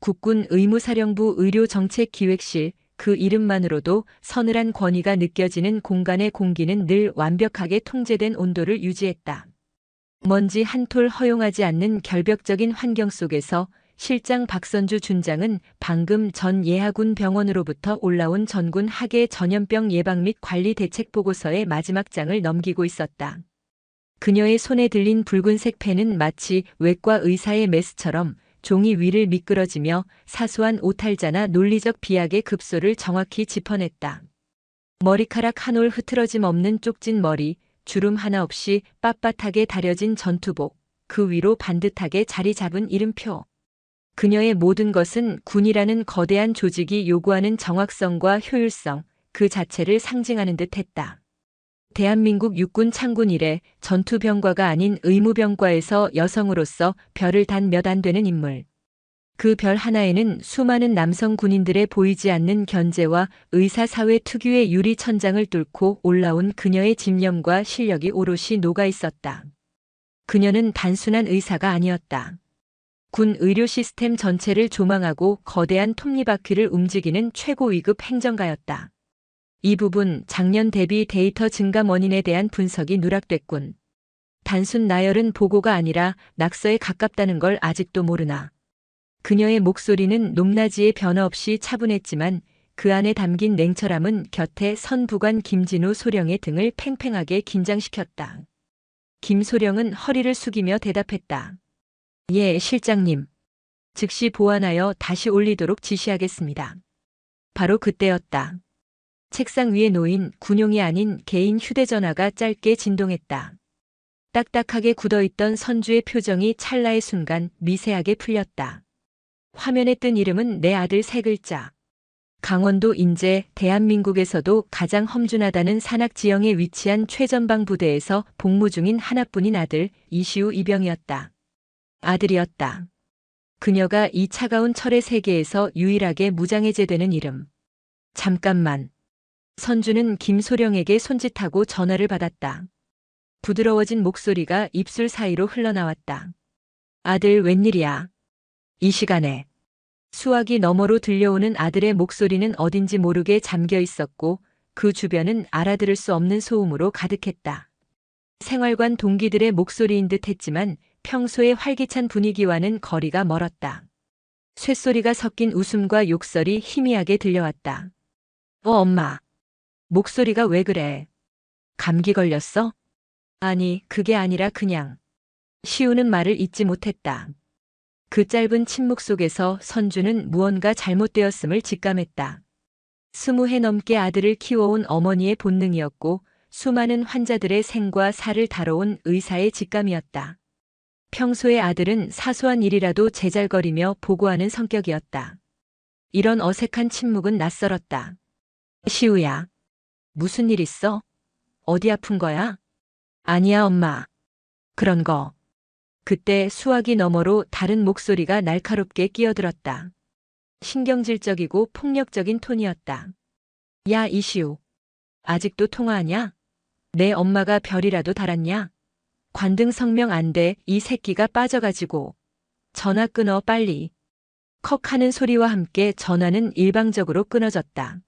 국군 의무사령부 의료정책기획실, 그 이름만으로도 서늘한 권위가 느껴지는 공간의 공기는 늘 완벽하게 통제된 온도를 유지했다. 먼지 한 톨 허용하지 않는 결벽적인 환경 속에서 실장 박선주 준장은 방금 전 예하군 병원으로부터 올라온 전군 하계 전염병 예방 및 관리 대책 보고서의 마지막 장을 넘기고 있었다. 그녀의 손에 들린 붉은색 펜은 마치 외과 의사의 메스처럼 종이 위를 미끄러지며 사소한 오탈자나 논리적 비약의 급소를 정확히 짚어냈다. 머리카락 한 올 흐트러짐 없는 쪽진 머리, 주름 하나 없이 빳빳하게 다려진 전투복, 그 위로 반듯하게 자리 잡은 이름표. 그녀의 모든 것은 군이라는 거대한 조직이 요구하는 정확성과 효율성, 그 자체를 상징하는 듯 했다. 대한민국 육군 창군 이래 전투병과가 아닌 의무병과에서 여성으로서 별을 단 몇 안 되는 인물. 그 별 하나에는 수많은 남성 군인들의 보이지 않는 견제와 의사사회 특유의 유리 천장을 뚫고 올라온 그녀의 집념과 실력이 오롯이 녹아 있었다. 그녀는 단순한 의사가 아니었다. 군 의료 시스템 전체를 조망하고 거대한 톱니바퀴를 움직이는 최고 위급 행정가였다. 이 부분 작년 대비 데이터 증감 원인에 대한 분석이 누락됐군. 단순 나열은 보고가 아니라 낙서에 가깝다는 걸 아직도 모르나. 그녀의 목소리는 높낮이의 변화 없이 차분했지만 그 안에 담긴 냉철함은 곁에 선 부관 김진우 소령의 등을 팽팽하게 긴장시켰다. 김소령은 허리를 숙이며 대답했다. 예, 실장님. 즉시 보완하여 다시 올리도록 지시하겠습니다. 바로 그때였다. 책상 위에 놓인 군용이 아닌 개인 휴대전화가 짧게 진동했다. 딱딱하게 굳어있던 선주의 표정이 찰나의 순간 미세하게 풀렸다. 화면에 뜬 이름은 내 아들 세 글자. 강원도 인제, 대한민국에서도 가장 험준하다는 산악 지형에 위치한 최전방 부대에서 복무 중인 하나뿐인 아들 이시우 이병이었다. 아들이었다. 그녀가 이 차가운 철의 세계에서 유일하게 무장해제되는 이름. 잠깐만. 선주는 김소령에게 손짓하고 전화를 받았다. 부드러워진 목소리가 입술 사이로 흘러나왔다. 아들 웬일이야? 이 시간에. 수화기 너머로 들려오는 아들의 목소리는 어딘지 모르게 잠겨 있었고 그 주변은 알아들을 수 없는 소음으로 가득했다. 생활관 동기들의 목소리인 듯 했지만 평소의 활기찬 분위기와는 거리가 멀었다. 쇳소리가 섞인 웃음과 욕설이 희미하게 들려왔다. 엄마. 목소리가 왜 그래? 감기 걸렸어? 아니, 그게 아니라 그냥. 시우는 말을 잇지 못했다. 그 짧은 침묵 속에서 선주는 무언가 잘못되었음을 직감했다. 20해 넘게 아들을 키워온 어머니의 본능이었고 수많은 환자들의 생과 사를 다뤄온 의사의 직감이었다. 평소의 아들은 사소한 일이라도 제잘거리며 보고하는 성격이었다. 이런 어색한 침묵은 낯설었다. 시우야. 무슨 일 있어? 어디 아픈 거야? 아니야, 엄마. 그런 거. 그때 수화기 너머로 다른 목소리가 날카롭게 끼어들었다. 신경질적이고 폭력적인 톤이었다. 야, 이시우. 아직도 통화하냐? 내 엄마가 별이라도 달았냐? 관등 성명 안 돼, 이 새끼가 빠져가지고. 전화 끊어, 빨리. 컥 하는 소리와 함께 전화는 일방적으로 끊어졌다.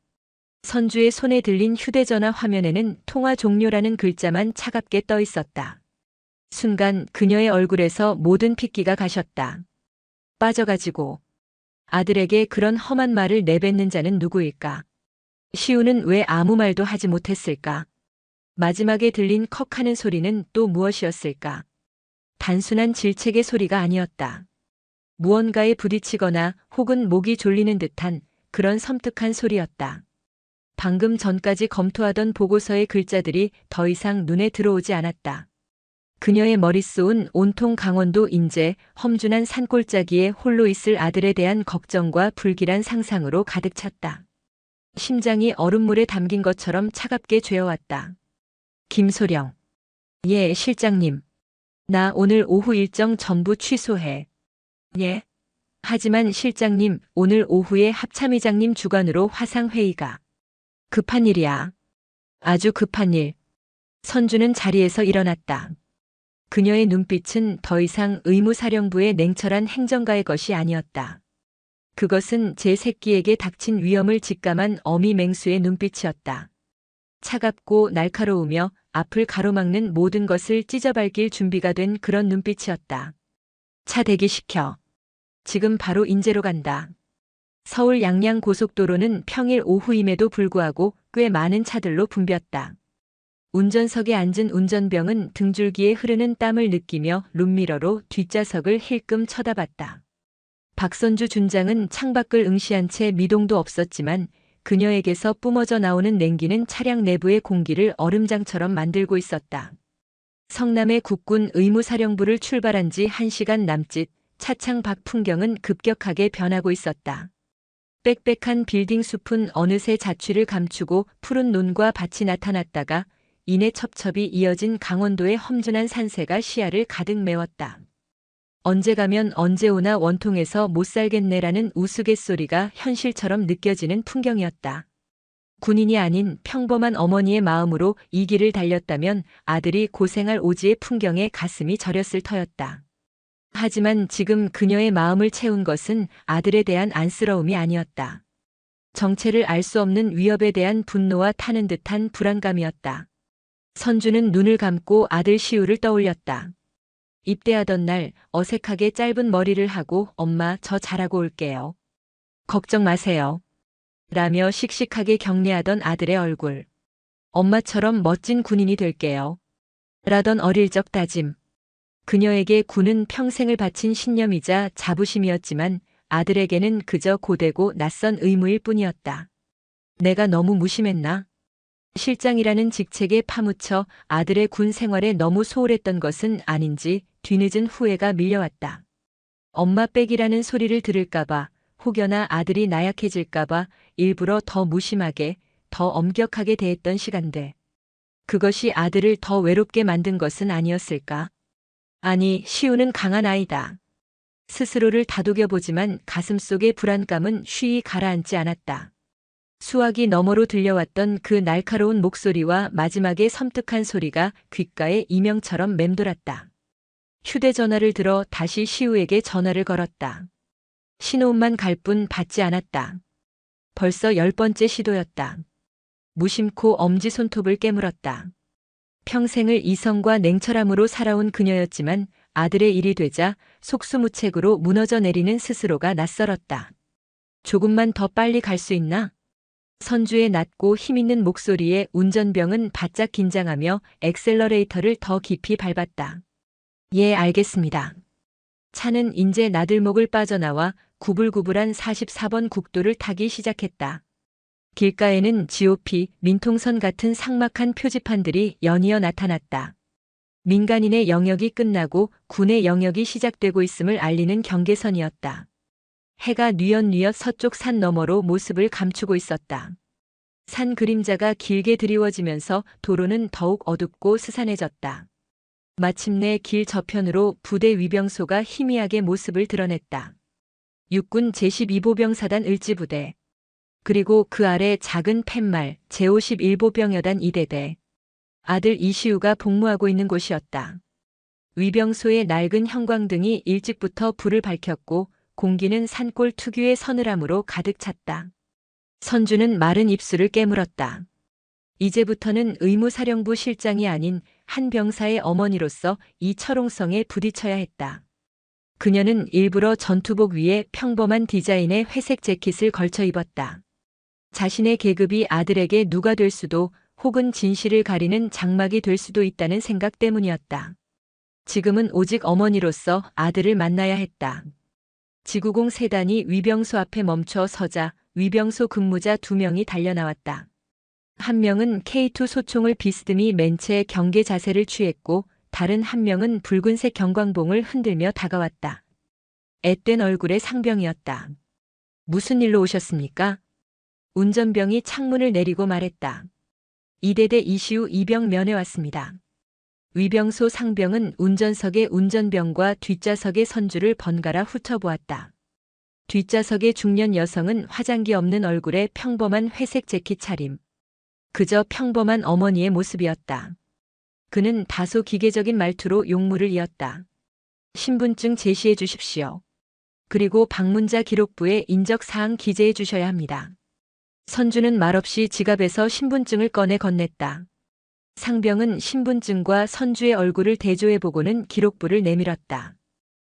선주의 손에 들린 휴대전화 화면에는 통화 종료라는 글자만 차갑게 떠 있었다. 순간 그녀의 얼굴에서 모든 핏기가 가셨다. 빠져가지고. 아들에게 그런 험한 말을 내뱉는 자는 누구일까? 시우는 왜 아무 말도 하지 못했을까? 마지막에 들린 컥 하는 소리는 또 무엇이었을까? 단순한 질책의 소리가 아니었다. 무언가에 부딪히거나 혹은 목이 졸리는 듯한 그런 섬뜩한 소리였다. 방금 전까지 검토하던 보고서의 글자들이 더 이상 눈에 들어오지 않았다. 그녀의 머릿속은 온통 강원도 인제 험준한 산골짜기에 홀로 있을 아들에 대한 걱정과 불길한 상상으로 가득 찼다. 심장이 얼음물에 담긴 것처럼 차갑게 죄어왔다. 김소령. 예, 실장님. 나 오늘 오후 일정 전부 취소해. 예? 하지만 실장님, 오늘 오후에 합참의장님 주관으로 화상회의가. 급한 일이야. 아주 급한 일. 선주는 자리에서 일어났다. 그녀의 눈빛은 더 이상 의무사령부의 냉철한 행정가의 것이 아니었다. 그것은 제 새끼에게 닥친 위험을 직감한 어미 맹수의 눈빛이었다. 차갑고 날카로우며 앞을 가로막는 모든 것을 찢어밟길 준비가 된 그런 눈빛이었다. 차 대기시켜. 지금 바로 인제로 간다. 서울 양양 고속도로는 평일 오후임에도 불구하고 꽤 많은 차들로 붐볐다. 운전석에 앉은 운전병은 등줄기에 흐르는 땀을 느끼며 룸미러로 뒷좌석을 힐끔 쳐다봤다. 박선주 준장은 창밖을 응시한 채 미동도 없었지만 그녀에게서 뿜어져 나오는 냉기는 차량 내부의 공기를 얼음장처럼 만들고 있었다. 성남의 국군 의무사령부를 출발한 지 1시간 남짓 차창 밖 풍경은 급격하게 변하고 있었다. 빽빽한 빌딩 숲은 어느새 자취를 감추고 푸른 논과 밭이 나타났다가 이내 첩첩이 이어진 강원도의 험준한 산세가 시야를 가득 메웠다. 언제 가면 언제 오나 원통에서 못 살겠네라는 우스갯소리가 현실처럼 느껴지는 풍경이었다. 군인이 아닌 평범한 어머니의 마음으로 이 길을 달렸다면 아들이 고생할 오지의 풍경에 가슴이 저렸을 터였다. 하지만 지금 그녀의 마음을 채운 것은 아들에 대한 안쓰러움이 아니었다. 정체를 알 수 없는 위협에 대한 분노와 타는 듯한 불안감이었다. 선주는 눈을 감고 아들 시우를 떠올렸다. 입대하던 날 어색하게 짧은 머리를 하고 엄마 저 잘하고 올게요. 걱정 마세요. 라며 씩씩하게 격려하던 아들의 얼굴. 엄마처럼 멋진 군인이 될게요. 라던 어릴 적 다짐. 그녀에게 군은 평생을 바친 신념이자 자부심이었지만 아들에게는 그저 고되고 낯선 의무일 뿐이었다. 내가 너무 무심했나? 실장이라는 직책에 파묻혀 아들의 군 생활에 너무 소홀했던 것은 아닌지 뒤늦은 후회가 밀려왔다. 엄마 빽이라는 소리를 들을까봐 혹여나 아들이 나약해질까봐 일부러 더 무심하게, 더 엄격하게 대했던 시간들. 그것이 아들을 더 외롭게 만든 것은 아니었을까? 아니, 시우는 강한 아이다. 스스로를 다독여보지만 가슴속의 불안감은 쉬이 가라앉지 않았다. 수화기 너머로 들려왔던 그 날카로운 목소리와 마지막에 섬뜩한 소리가 귓가에 이명처럼 맴돌았다. 휴대전화를 들어 다시 시우에게 전화를 걸었다. 신호음만 갈 뿐 받지 않았다. 벌써 10번째 시도였다. 무심코 엄지손톱을 깨물었다. 평생을 이성과 냉철함으로 살아온 그녀였지만 아들의 일이 되자 속수무책으로 무너져 내리는 스스로가 낯설었다. 조금만 더 빨리 갈 수 있나? 선주의 낮고 힘있는 목소리에 운전병은 바짝 긴장하며 엑셀러레이터를 더 깊이 밟았다. 예, 알겠습니다. 차는 인제 나들목을 빠져나와 구불구불한 44번 국도를 타기 시작했다. 길가에는 GOP, 민통선 같은 삭막한 표지판들이 연이어 나타났다. 민간인의 영역이 끝나고 군의 영역이 시작되고 있음을 알리는 경계선이었다. 해가 뉘엿뉘엿 서쪽 산 너머로 모습을 감추고 있었다. 산 그림자가 길게 드리워지면서 도로는 더욱 어둡고 스산해졌다. 마침내 길 저편으로 부대 위병소가 희미하게 모습을 드러냈다. 육군 제12보병사단 을지부대. 그리고 그 아래 작은 팻말 제51보병여단 2대대. 아들 이시우가 복무하고 있는 곳이었다. 위병소의 낡은 형광등이 일찍부터 불을 밝혔고 공기는 산골 특유의 서늘함으로 가득 찼다. 선주는 마른 입술을 깨물었다. 이제부터는 의무사령부 실장이 아닌 한 병사의 어머니로서 이 철옹성에 부딪혀야 했다. 그녀는 일부러 전투복 위에 평범한 디자인의 회색 재킷을 걸쳐 입었다. 자신의 계급이 아들에게 누가 될 수도 혹은 진실을 가리는 장막이 될 수도 있다는 생각 때문이었다. 지금은 오직 어머니로서 아들을 만나야 했다. 지구공 세단이 위병소 앞에 멈춰 서자 위병소 근무자 2명이 달려나왔다. 한 명은 K2 소총을 비스듬히 맨 채 경계 자세를 취했고 다른 한 명은 붉은색 경광봉을 흔들며 다가왔다. 앳된 얼굴의 상병이었다. 무슨 일로 오셨습니까? 운전병이 창문을 내리고 말했다. 이대대 이시우 이병 면회 왔습니다. 위병소 상병은 운전석의 운전병과 뒷좌석의 선주를 번갈아 훑어보았다. 뒷좌석의 중년 여성은 화장기 없는 얼굴에 평범한 회색 재킷 차림. 그저 평범한 어머니의 모습이었다. 그는 다소 기계적인 말투로 용무를 이었다. 신분증 제시해 주십시오. 그리고 방문자 기록부에 인적사항 기재해 주셔야 합니다. 선주는 말없이 지갑에서 신분증을 꺼내 건넸다. 상병은 신분증과 선주의 얼굴을 대조해보고는 기록부를 내밀었다.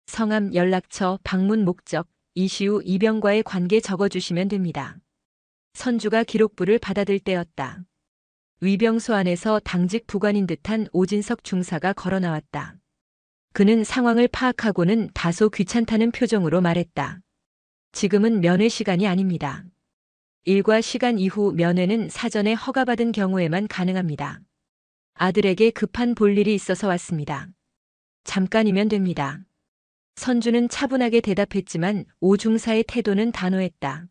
성함, 연락처, 방문 목적, 이시우 이병과의 관계 적어주시면 됩니다. 선주가 기록부를 받아들 때였다. 위병소 안에서 당직 부관인 듯한 오진석 중사가 걸어 나왔다. 그는 상황을 파악하고는 다소 귀찮다는 표정으로 말했다. 지금은 면회 시간이 아닙니다. 일과 시간 이후 면회는 사전에 허가받은 경우에만 가능합니다. 아들에게 급한 볼일이 있어서 왔습니다. 잠깐이면 됩니다. 선주는 차분하게 대답했지만 오중사의 태도는 단호했다.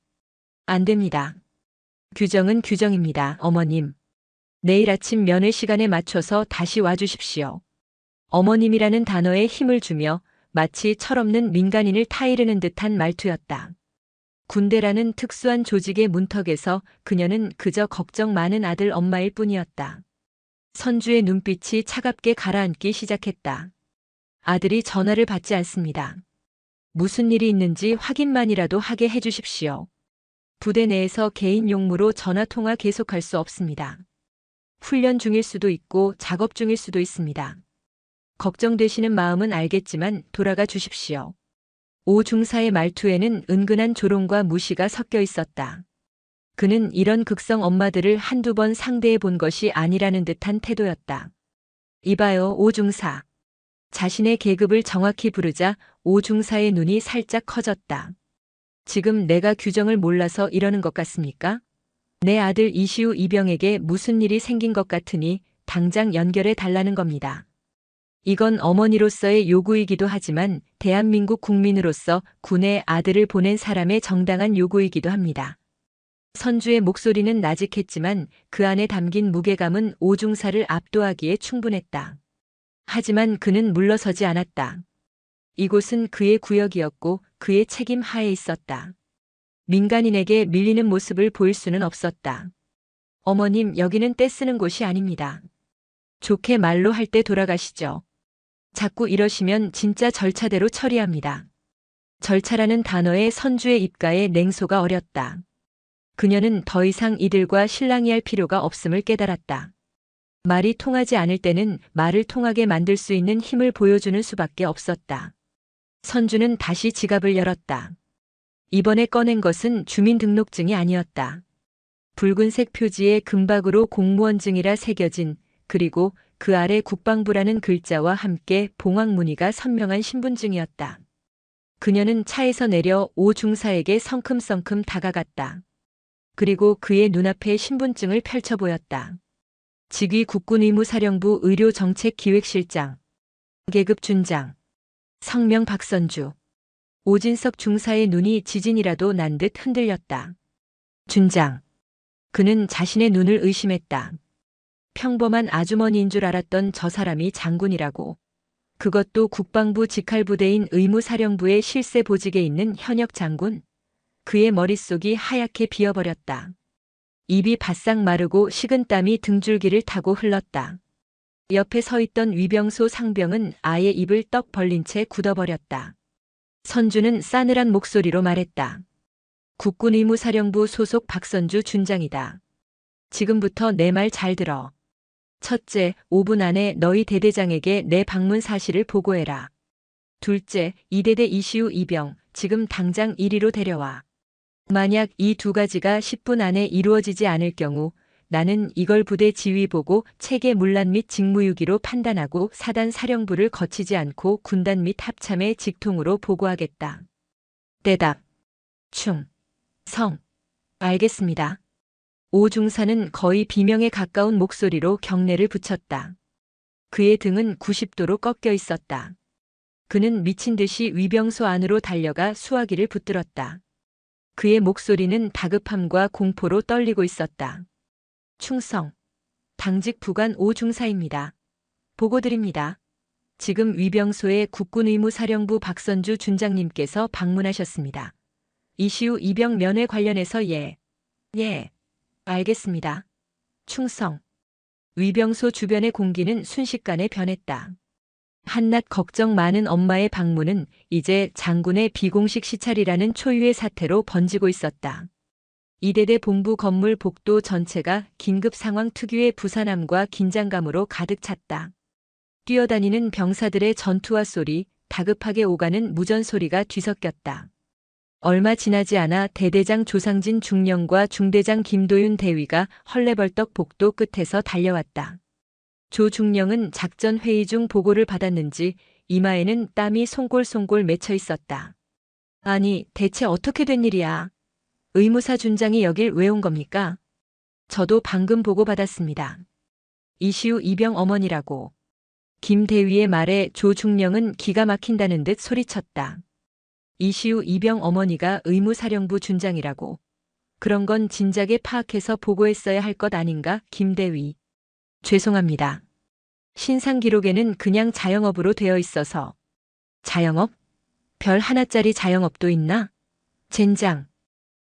안 됩니다. 규정은 규정입니다, 어머님. 내일 아침 면회 시간에 맞춰서 다시 와주십시오. 어머님이라는 단어에 힘을 주며 마치 철없는 민간인을 타이르는 듯한 말투였다. 군대라는 특수한 조직의 문턱에서 그녀는 그저 걱정 많은 아들 엄마일 뿐이었다. 선주의 눈빛이 차갑게 가라앉기 시작했다. 아들이 전화를 받지 않습니다. 무슨 일이 있는지 확인만이라도 하게 해주십시오. 부대 내에서 개인 용무로 전화통화 계속할 수 없습니다. 훈련 중일 수도 있고 작업 중일 수도 있습니다. 걱정되시는 마음은 알겠지만 돌아가 주십시오. 오 중사의 말투에는 은근한 조롱과 무시가 섞여 있었다. 그는 이런 극성 엄마들을 한두 번 상대해 본 것이 아니라는 듯한 태도였다. 이봐요, 오 중사. 자신의 계급을 정확히 부르자 오 중사의 눈이 살짝 커졌다. 지금 내가 규정을 몰라서 이러는 것 같습니까? 내 아들 이시우 이병에게 무슨 일이 생긴 것 같으니 당장 연결해 달라는 겁니다. 이건 어머니로서의 요구이기도 하지만 대한민국 국민으로서 군에 아들을 보낸 사람의 정당한 요구이기도 합니다. 선주의 목소리는 나직했지만 그 안에 담긴 무게감은 오중사를 압도하기에 충분했다. 하지만 그는 물러서지 않았다. 이곳은 그의 구역이었고 그의 책임 하에 있었다. 민간인에게 밀리는 모습을 보일 수는 없었다. 어머님, 여기는 떼쓰는 곳이 아닙니다. 좋게 말로 할 때 돌아가시죠. 자꾸 이러시면 진짜 절차대로 처리합니다. 절차라는 단어에 선주의 입가에 냉소가 어렸다. 그녀는 더 이상 이들과 실랑이 할 필요가 없음을 깨달았다. 말이 통하지 않을 때는 말을 통하게 만들 수 있는 힘을 보여주는 수밖에 없었다. 선주는 다시 지갑을 열었다. 이번에 꺼낸 것은 주민등록증이 아니었다. 붉은색 표지에 금박으로 공무원증이라 새겨진, 그리고 그 아래 국방부라는 글자와 함께 봉황 무늬가 선명한 신분증이었다. 그녀는 차에서 내려 오 중사에게 성큼성큼 다가갔다. 그리고 그의 눈앞에 신분증을 펼쳐 보였다. 직위 국군의무사령부 의료정책기획실장, 계급 준장, 성명 박선주. 오진석 중사의 눈이 지진이라도 난 듯 흔들렸다. 준장. 그는 자신의 눈을 의심했다. 평범한 아주머니인 줄 알았던 저 사람이 장군이라고. 그것도 국방부 직할부대인 의무사령부의 실세 보직에 있는 현역 장군. 그의 머릿속이 하얗게 비어버렸다. 입이 바싹 마르고 식은땀이 등줄기를 타고 흘렀다. 옆에 서 있던 위병소 상병은 아예 입을 떡 벌린 채 굳어버렸다. 선주는 싸늘한 목소리로 말했다. 국군의무사령부 소속 박선주 준장이다. 지금부터 내 말 잘 들어. 첫째, 5분 안에 너희 대대장에게 내 방문 사실을 보고해라. 둘째, 이대대 이시우 이병, 지금 당장 이리로 데려와. 만약 이 두 가지가 10분 안에 이루어지지 않을 경우 나는 이걸 부대 지휘 보고 체계 문란 및 직무유기로 판단하고 사단 사령부를 거치지 않고 군단 및 합참에 직통으로 보고하겠다. 대답. 충. 성. 알겠습니다. 오 중사는 거의 비명에 가까운 목소리로 경례를 붙였다. 그의 등은 90도로 꺾여 있었다. 그는 미친 듯이 위병소 안으로 달려가 수화기를 붙들었다. 그의 목소리는 다급함과 공포로 떨리고 있었다. 충성. 당직 부관 오 중사입니다. 보고드립니다. 지금 위병소에 국군의무사령부 박선주 준장님께서 방문하셨습니다. 이시우 이병 면회 관련해서 예. 알겠습니다. 충성. 위병소 주변의 공기는 순식간에 변했다. 한낱 걱정 많은 엄마의 방문은 이제 장군의 비공식 시찰이라는 초유의 사태로 번지고 있었다. 이대대 본부 건물 복도 전체가 긴급 상황 특유의 부산함과 긴장감으로 가득 찼다. 뛰어다니는 병사들의 전투화 소리, 다급하게 오가는 무전 소리가 뒤섞였다. 얼마 지나지 않아 대대장 조상진 중령과 중대장 김도윤 대위가 헐레벌떡 복도 끝에서 달려왔다. 조 중령은 작전 회의 중 보고를 받았는지 이마에는 땀이 송골송골 맺혀 있었다. 아니, 대체 어떻게 된 일이야? 의무사 준장이 여길 왜 온 겁니까? 저도 방금 보고 받았습니다. 이시우 이병 어머니라고. 김대위의 말에 조 중령은 기가 막힌다는 듯 소리쳤다. 이시우 이병 어머니가 의무사령부 준장이라고. 그런 건 진작에 파악해서 보고했어야 할 것 아닌가, 김대위. 죄송합니다. 신상 기록에는 그냥 자영업으로 되어 있어서. 자영업? 별 하나짜리 자영업도 있나? 젠장.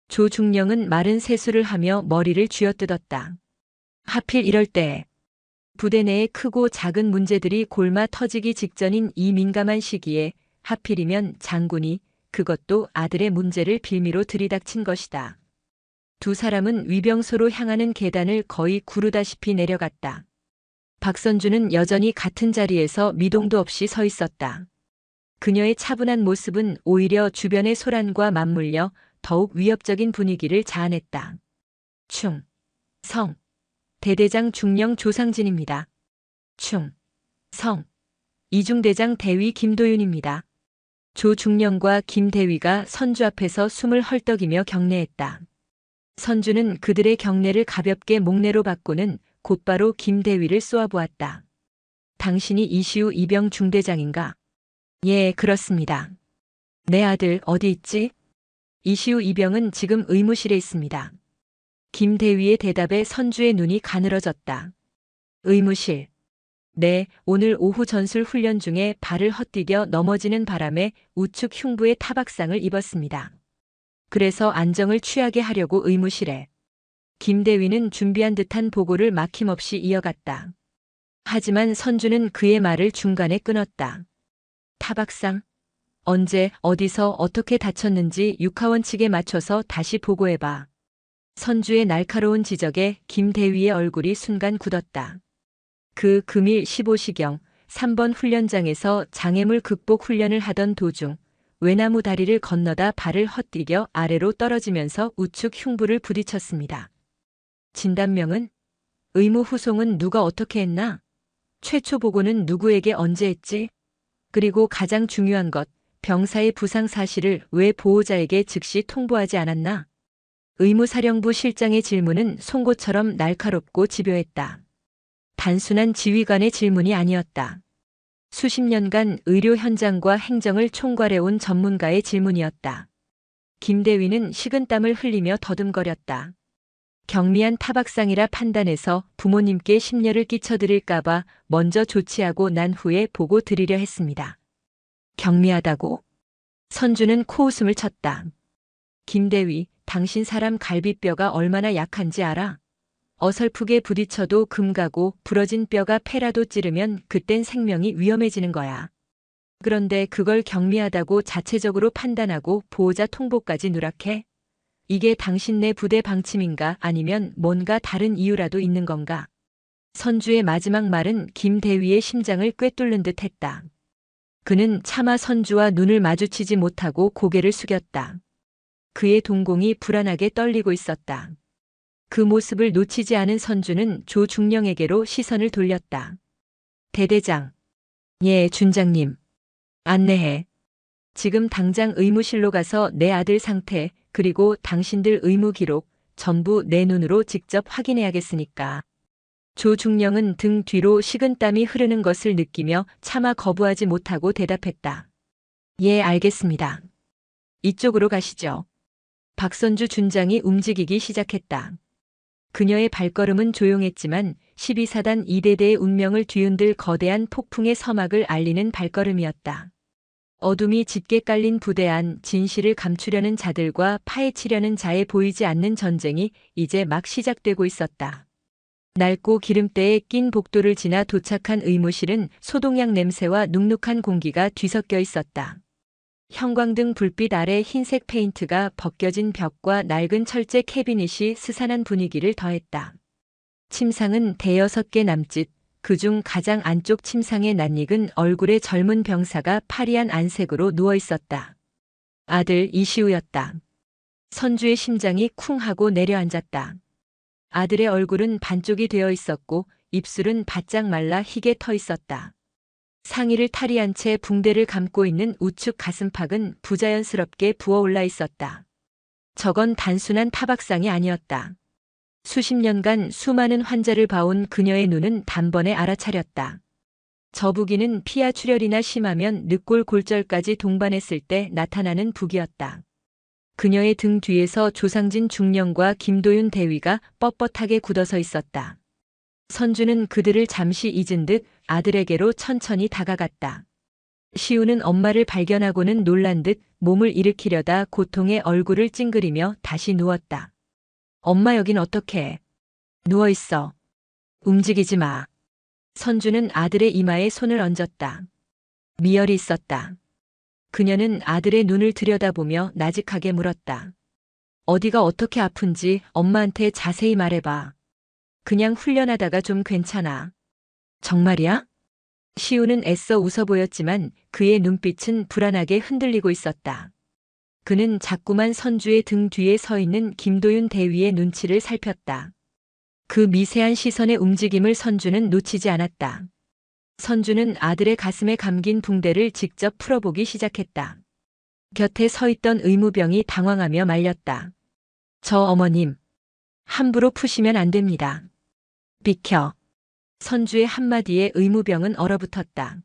조 중령은 마른 세수를 하며 머리를 쥐어뜯었다. 하필 이럴 때 부대 내에 크고 작은 문제들이 골마 터지기 직전인 이 민감한 시기에 하필이면 장군이 그것도 아들의 문제를 빌미로 들이닥친 것이다. 두 사람은 위병소로 향하는 계단을 거의 구르다시피 내려갔다. 박선주는 여전히 같은 자리에서 미동도 없이 서 있었다. 그녀의 차분한 모습은 오히려 주변의 소란과 맞물려 더욱 위협적인 분위기를 자아냈다. 충, 성, 대대장 중령 조상진입니다. 충, 성, 이중대장 대위 김도윤입니다. 조 중령과 김 대위가 선주 앞에서 숨을 헐떡이며 경례했다. 선주는 그들의 경례를 가볍게 목례로 바꾸는 곧바로 김 대위를 쏘아보았다. 당신이 이시우 이병 중대장인가? 예, 그렇습니다. 내 아들 어디 있지? 이시우 이병은 지금 의무실에 있습니다. 김 대위의 대답에 선주의 눈이 가늘어졌다. 의무실. 네, 오늘 오후 전술 훈련 중에 발을 헛디뎌 넘어지는 바람에 우측 흉부에 타박상을 입었습니다. 그래서 안정을 취하게 하려고 의무실에. 김 대위는 준비한 듯한 보고를 막힘없이 이어갔다. 하지만 선주는 그의 말을 중간에 끊었다. 타박상? 언제, 어디서, 어떻게 다쳤는지 육하원 측에 맞춰서 다시 보고해봐. 선주의 날카로운 지적에 김 대위의 얼굴이 순간 굳었다. 그 금일 15시경 3번 훈련장에서 장애물 극복 훈련을 하던 도중 외나무 다리를 건너다 발을 헛디뎌 아래로 떨어지면서 우측 흉부를 부딪혔습니다. 진단명은? 의무 후송은 누가 어떻게 했나? 최초 보고는 누구에게 언제 했지? 그리고 가장 중요한 것, 병사의 부상 사실을 왜 보호자에게 즉시 통보하지 않았나? 의무사령부 실장의 질문은 송곳처럼 날카롭고 집요했다. 단순한 지휘관의 질문이 아니었다. 수십 년간 의료 현장과 행정을 총괄해온 전문가의 질문이었다. 김 대위는 식은땀을 흘리며 더듬거렸다. 경미한 타박상이라 판단해서 부모님께 심려를 끼쳐드릴까봐 먼저 조치하고 난 후에 보고 드리려 했습니다. 경미하다고? 선주는 코웃음을 쳤다. 김 대위, 당신 사람 갈비뼈가 얼마나 약한지 알아? 어설프게 부딪혀도 금가고 부러진 뼈가 패라도 찌르면 그땐 생명이 위험해지는 거야. 그런데 그걸 경미하다고 자체적으로 판단하고 보호자 통보까지 누락해? 이게 당신 내 부대 방침인가 아니면 뭔가 다른 이유라도 있는 건가? 선주의 마지막 말은 김 대위의 심장을 꿰뚫는 듯 했다. 그는 차마 선주와 눈을 마주치지 못하고 고개를 숙였다. 그의 동공이 불안하게 떨리고 있었다. 그 모습을 놓치지 않은 선주는 조 중령에게로 시선을 돌렸다. 대대장. 예, 준장님. 안내해. 지금 당장 의무실로 가서 내 아들 상태, 그리고 당신들 의무 기록 전부 내 눈으로 직접 확인해야겠으니까. 조 중령은 등 뒤로 식은땀이 흐르는 것을 느끼며 차마 거부하지 못하고 대답했다. 예, 알겠습니다. 이쪽으로 가시죠. 박선주 준장이 움직이기 시작했다. 그녀의 발걸음은 조용했지만 12사단 2대대의 운명을 뒤흔들 거대한 폭풍의 서막을 알리는 발걸음이었다. 어둠이 짙게 깔린 부대 안 진실을 감추려는 자들과 파헤치려는 자의 보이지 않는 전쟁이 이제 막 시작되고 있었다. 낡고 기름때에 낀 복도를 지나 도착한 의무실은 소독약 냄새와 눅눅한 공기가 뒤섞여 있었다. 형광등 불빛 아래 흰색 페인트가 벗겨진 벽과 낡은 철제 캐비닛이 스산한 분위기를 더했다. 침상은 대여섯 개 남짓, 그중 가장 안쪽 침상의 낯익은 얼굴의 젊은 병사가 파리한 안색으로 누워 있었다. 아들 이시우였다. 선주의 심장이 쿵 하고 내려앉았다. 아들의 얼굴은 반쪽이 되어 있었고 입술은 바짝 말라 희게 터 있었다. 상의를 탈의한 채 붕대를 감고 있는 우측 가슴팍은 부자연스럽게 부어올라 있었다. 저건 단순한 타박상이 아니었다. 수십 년간 수많은 환자를 봐온 그녀의 눈은 단번에 알아차렸다. 저부기는 피하 출혈이나 심하면 늑골 골절까지 동반했을 때 나타나는 부기였다. 그녀의 등 뒤에서 조상진 중령과 김도윤 대위가 뻣뻣하게 굳어서 있었다. 선주는 그들을 잠시 잊은 듯 아들에게로 천천히 다가갔다. 시우는 엄마를 발견하고는 놀란 듯 몸을 일으키려다 고통에 얼굴을 찡그리며 다시 누웠다. 엄마 여긴 어떡해? 누워있어. 움직이지 마. 선주는 아들의 이마에 손을 얹었다. 미열이 있었다. 그녀는 아들의 눈을 들여다보며 나직하게 물었다. 어디가 어떻게 아픈지 엄마한테 자세히 말해봐. 그냥 훈련하다가 좀 괜찮아. 정말이야? 시우는 애써 웃어 보였지만 그의 눈빛은 불안하게 흔들리고 있었다. 그는 자꾸만 선주의 등 뒤에 서 있는 김도윤 대위의 눈치를 살폈다. 그 미세한 시선의 움직임을 선주는 놓치지 않았다. 선주는 아들의 가슴에 감긴 붕대를 직접 풀어보기 시작했다. 곁에 서 있던 의무병이 당황하며 말렸다. 저 어머님, 함부로 푸시면 안 됩니다. 비켜. 선주의 한마디에 의무병은 얼어붙었다.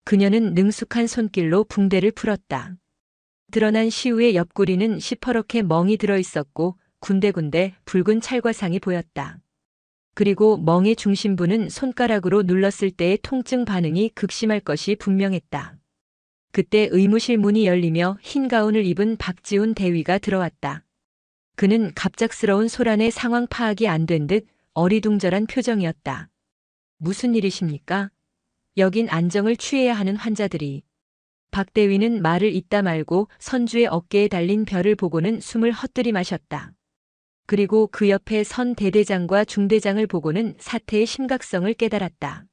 그녀는 능숙한 손길로 붕대를 풀었다. 드러난 시우의 옆구리는 시퍼렇게 멍이 들어 있었고 군데군데 붉은 찰과상이 보였다. 그리고 멍의 중심부는 손가락으로 눌렀을 때의 통증 반응이 극심할 것이 분명했다. 그때 의무실 문이 열리며 흰 가운을 입은 박지훈 대위가 들어왔다. 그는 갑작스러운 소란의 상황 파악이 안 된 듯 어리둥절한 표정이었다. 무슨 일이십니까? 여긴 안정을 취해야 하는 환자들이. 박 대위는 말을 잇다 말고 선주의 어깨에 달린 별을 보고는 숨을 헛들이 마셨다. 그리고 그 옆에 선 대대장과 중대장을 보고는 사태의 심각성을 깨달았다.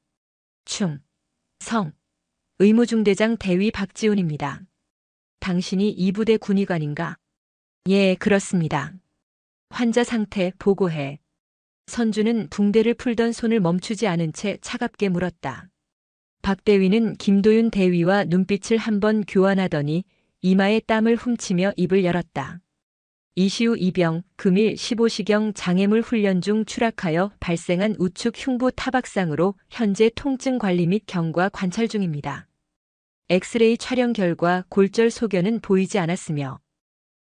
성, 의무중대장 대위 박지훈입니다. 당신이 이 부대 군의관인가? 예, 그렇습니다. 환자 상태 보고해. 선주는 붕대를 풀던 손을 멈추지 않은 채 차갑게 물었다. 박 대위는 김도윤 대위와 눈빛을 한번 교환하더니 이마에 땀을 훔치며 입을 열었다. 이시우 이병, 금일 15시경 장애물 훈련 중 추락하여 발생한 우측 흉부 타박상으로 현재 통증 관리 및 경과 관찰 중입니다. 엑스레이 촬영 결과 골절 소견은 보이지 않았으며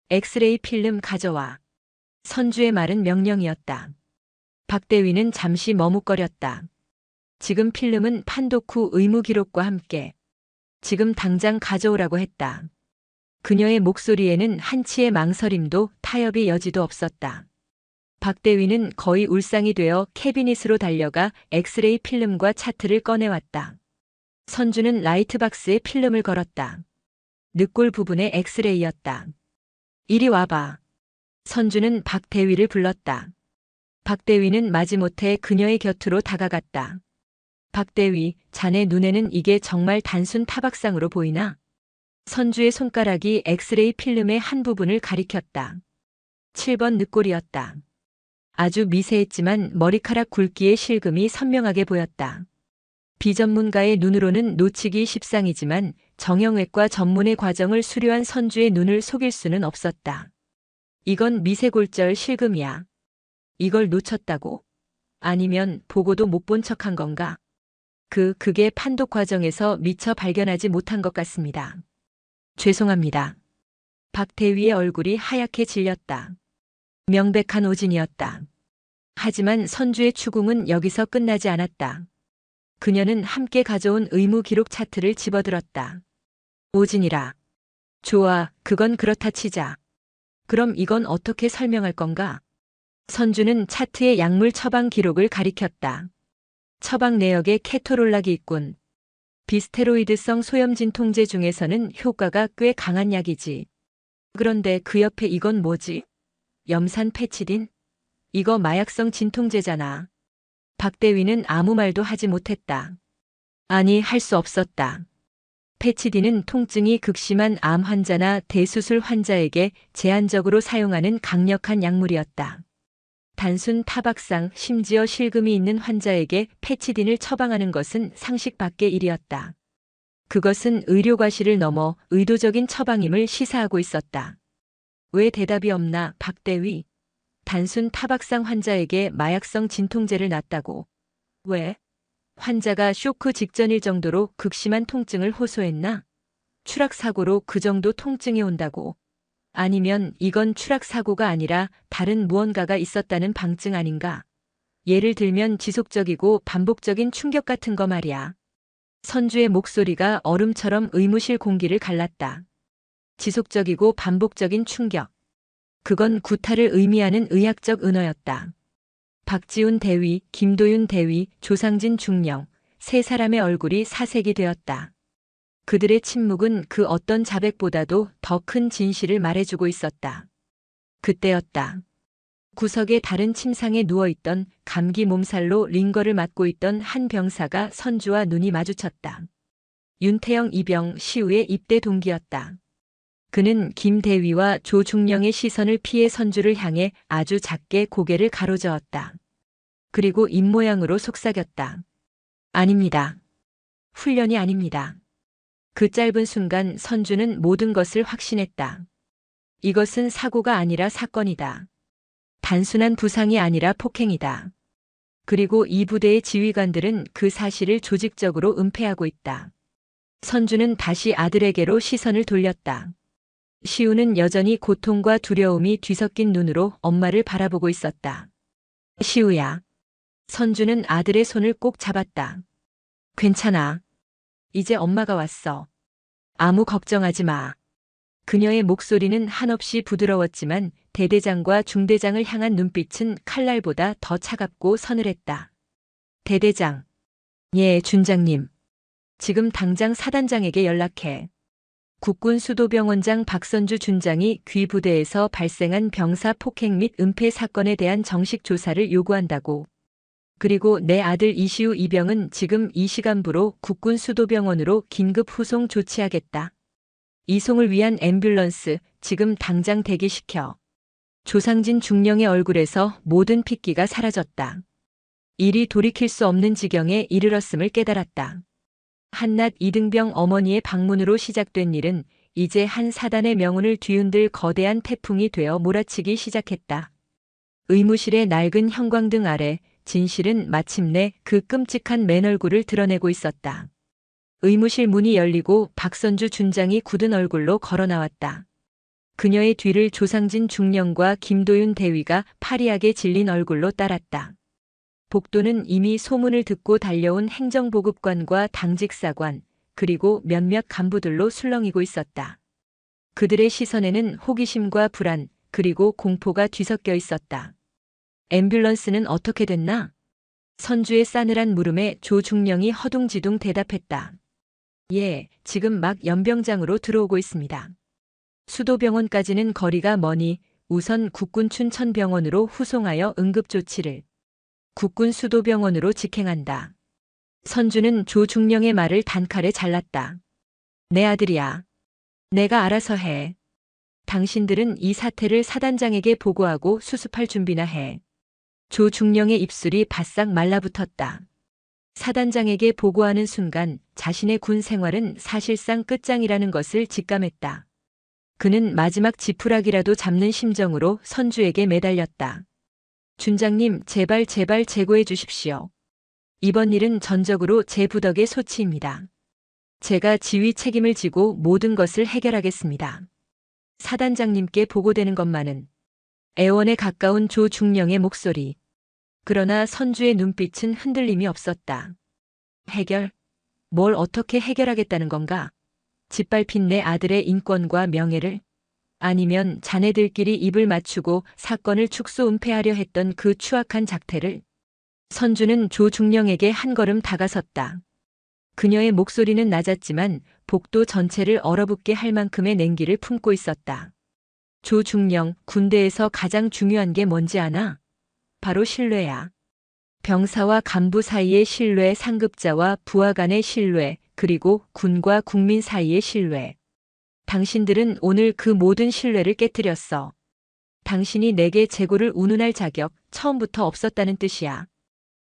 엑스레이 필름 가져와. 선주의 말은 명령이었다. 박 대위는 잠시 머뭇거렸다. 지금 필름은 판독 후 의무 기록과 함께 지금 당장 가져오라고 했다. 그녀의 목소리에는 한치의 망설임도 타협의 여지도 없었다. 박 대위는 거의 울상이 되어 캐비닛으로 달려가 엑스레이 필름과 차트를 꺼내왔다. 선주는 라이트박스에 필름을 걸었다. 늑골 부분의 엑스레이였다. 이리 와봐. 선주는 박 대위를 불렀다. 박 대위는 마지못해 그녀의 곁으로 다가갔다. 박 대위, 자네 눈에는 이게 정말 단순 타박상으로 보이나? 선주의 손가락이 엑스레이 필름의 한 부분을 가리켰다. 7번 늑골이었다. 아주 미세했지만 머리카락 굵기의 실금이 선명하게 보였다. 비전문가의 눈으로는 놓치기 십상이지만 정형외과 전문의 과정을 수료한 선주의 눈을 속일 수는 없었다. 이건 미세골절 실금이야. 이걸 놓쳤다고? 아니면 보고도 못 본 척한 건가? 그게 판독 과정에서 미처 발견하지 못한 것 같습니다. 죄송합니다. 박 대위의 얼굴이 하얗게 질렸다. 명백한 오진이었다. 하지만 선주의 추궁은 여기서 끝나지 않았다. 그녀는 함께 가져온 의무 기록 차트를 집어들었다. 오진이라. 좋아, 그건 그렇다 치자. 그럼 이건 어떻게 설명할 건가? 선주는 차트의 약물 처방 기록을 가리켰다. 처방 내역에 케토롤락이 있군. 비스테로이드성 소염진통제 중에서는 효과가 꽤 강한 약이지. 그런데 그 옆에 이건 뭐지? 염산 페치딘? 이거 마약성 진통제잖아. 박대위는 아무 말도 하지 못했다. 아니, 할 수 없었다. 페치딘은 통증이 극심한 암 환자나 대수술 환자에게 제한적으로 사용하는 강력한 약물이었다. 단순 타박상, 심지어 실금이 있는 환자에게 페치딘을 처방하는 것은 상식 밖의 일이었다. 그것은 의료과실을 넘어 의도적인 처방임을 시사하고 있었다. 왜 대답이 없나, 박대위? 단순 타박상 환자에게 마약성 진통제를 놨다고. 왜? 환자가 쇼크 직전일 정도로 극심한 통증을 호소했나? 추락사고로 그 정도 통증이 온다고. 아니면 이건 추락사고가 아니라 다른 무언가가 있었다는 방증 아닌가? 예를 들면 지속적이고 반복적인 충격 같은 거 말이야. 선주의 목소리가 얼음처럼 의무실 공기를 갈랐다. 지속적이고 반복적인 충격. 그건 구타를 의미하는 의학적 은어였다. 박지훈 대위, 김도윤 대위, 조상진 중령, 세 사람의 얼굴이 사색이 되었다. 그들의 침묵은 그 어떤 자백보다도 더 큰 진실을 말해주고 있었다. 그때였다. 구석의 다른 침상에 누워있던 감기 몸살로 링거를 맞고 있던 한 병사가 선주와 눈이 마주쳤다. 윤태영 이병 시우의 입대 동기였다. 그는 김 대위와 조중령의 시선을 피해 선주를 향해 아주 작게 고개를 가로저었다. 그리고 입모양으로 속삭였다. 아닙니다. 훈련이 아닙니다. 그 짧은 순간 선주는 모든 것을 확신했다. 이것은 사고가 아니라 사건이다. 단순한 부상이 아니라 폭행이다. 그리고 이 부대의 지휘관들은 그 사실을 조직적으로 은폐하고 있다. 선주는 다시 아들에게로 시선을 돌렸다. 시우는 여전히 고통과 두려움이 뒤섞인 눈으로 엄마를 바라보고 있었다. 시우야. 선주는 아들의 손을 꼭 잡았다. 괜찮아. 이제 엄마가 왔어. 아무 걱정하지 마. 그녀의 목소리는 한없이 부드러웠지만 대대장과 중대장을 향한 눈빛은 칼날보다 더 차갑고 서늘했다. 대대장. 예, 준장님. 지금 당장 사단장에게 연락해. 국군 수도병원장 박선주 준장이 귀 부대에서 발생한 병사 폭행 및 은폐 사건에 대한 정식 조사를 요구한다고. 그리고 내 아들 이시우 이병은 지금 이 시간부로 국군 수도병원으로 긴급 후송 조치하겠다. 이송을 위한 앰뷸런스 지금 당장 대기시켜. 조상진 중령의 얼굴에서 모든 핏기가 사라졌다. 일이 돌이킬 수 없는 지경에 이르렀음을 깨달았다. 한낮 이등병 어머니의 방문으로 시작된 일은 이제 한 사단의 명운을 뒤흔들 거대한 태풍이 되어 몰아치기 시작했다. 의무실의 낡은 형광등 아래 진실은 마침내 그 끔찍한 맨얼굴을 드러내고 있었다. 의무실 문이 열리고 박선주 준장이 굳은 얼굴로 걸어 나왔다. 그녀의 뒤를 조상진 중령과 김도윤 대위가 파리하게 질린 얼굴로 따랐다. 복도는 이미 소문을 듣고 달려온 행정보급관과 당직사관, 그리고 몇몇 간부들로 술렁이고 있었다. 그들의 시선에는 호기심과 불안, 그리고 공포가 뒤섞여 있었다. 앰뷸런스는 어떻게 됐나? 선주의 싸늘한 물음에 조중령이 허둥지둥 대답했다. 예, 지금 막 연병장으로 들어오고 있습니다. 수도병원까지는 거리가 머니 우선 국군 춘천병원으로 후송하여 응급조치를. 국군 수도병원으로 직행한다. 선주는 조중령의 말을 단칼에 잘랐다. 내 아들이야. 내가 알아서 해. 당신들은 이 사태를 사단장에게 보고하고 수습할 준비나 해. 조중령의 입술이 바싹 말라붙었다. 사단장에게 보고하는 순간 자신의 군 생활은 사실상 끝장이라는 것을 직감했다. 그는 마지막 지푸라기라도 잡는 심정으로 선주에게 매달렸다. 준장님, 제발 제거해 주십시오. 이번 일은 전적으로 제 부덕의 소치입니다. 제가 지휘 책임을 지고 모든 것을 해결하겠습니다. 사단장님께 보고되는 것만은. 애원에 가까운 조중령의 목소리. 그러나 선주의 눈빛은 흔들림이 없었다. 해결? 뭘 어떻게 해결하겠다는 건가? 짓밟힌 내 아들의 인권과 명예를? 아니면 자네들끼리 입을 맞추고 사건을 축소 은폐하려 했던 그 추악한 작태를. 선주는 조중령에게 한 걸음 다가섰다. 그녀의 목소리는 낮았지만 복도 전체를 얼어붙게 할 만큼의 냉기를 품고 있었다. 조중령, 군대에서 가장 중요한 게 뭔지 아나? 바로 신뢰야. 병사와 간부 사이의 신뢰, 상급자와 부하 간의 신뢰, 그리고 군과 국민 사이의 신뢰. 당신들은 오늘 그 모든 신뢰를 깨뜨렸어. 당신이 내게 재고를 운운할 자격 처음부터 없었다는 뜻이야.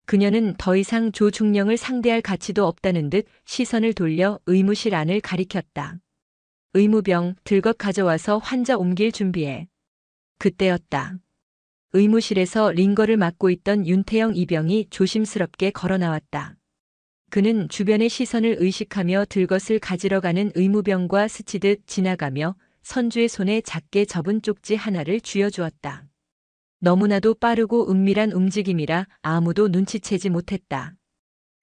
그녀는 더 이상 조중령을 상대할 가치도 없다는 듯 시선을 돌려 의무실 안을 가리켰다. 의무병 들것 가져와서 환자 옮길 준비해. 그때였다. 의무실에서 링거를 맡고 있던 윤태영 이병이 조심스럽게 걸어 나왔다. 그는 주변의 시선을 의식하며 들것을 가지러 가는 의무병과 스치듯 지나가며 선주의 손에 작게 접은 쪽지 하나를 쥐어주었다. 너무나도 빠르고 은밀한 움직임이라 아무도 눈치채지 못했다.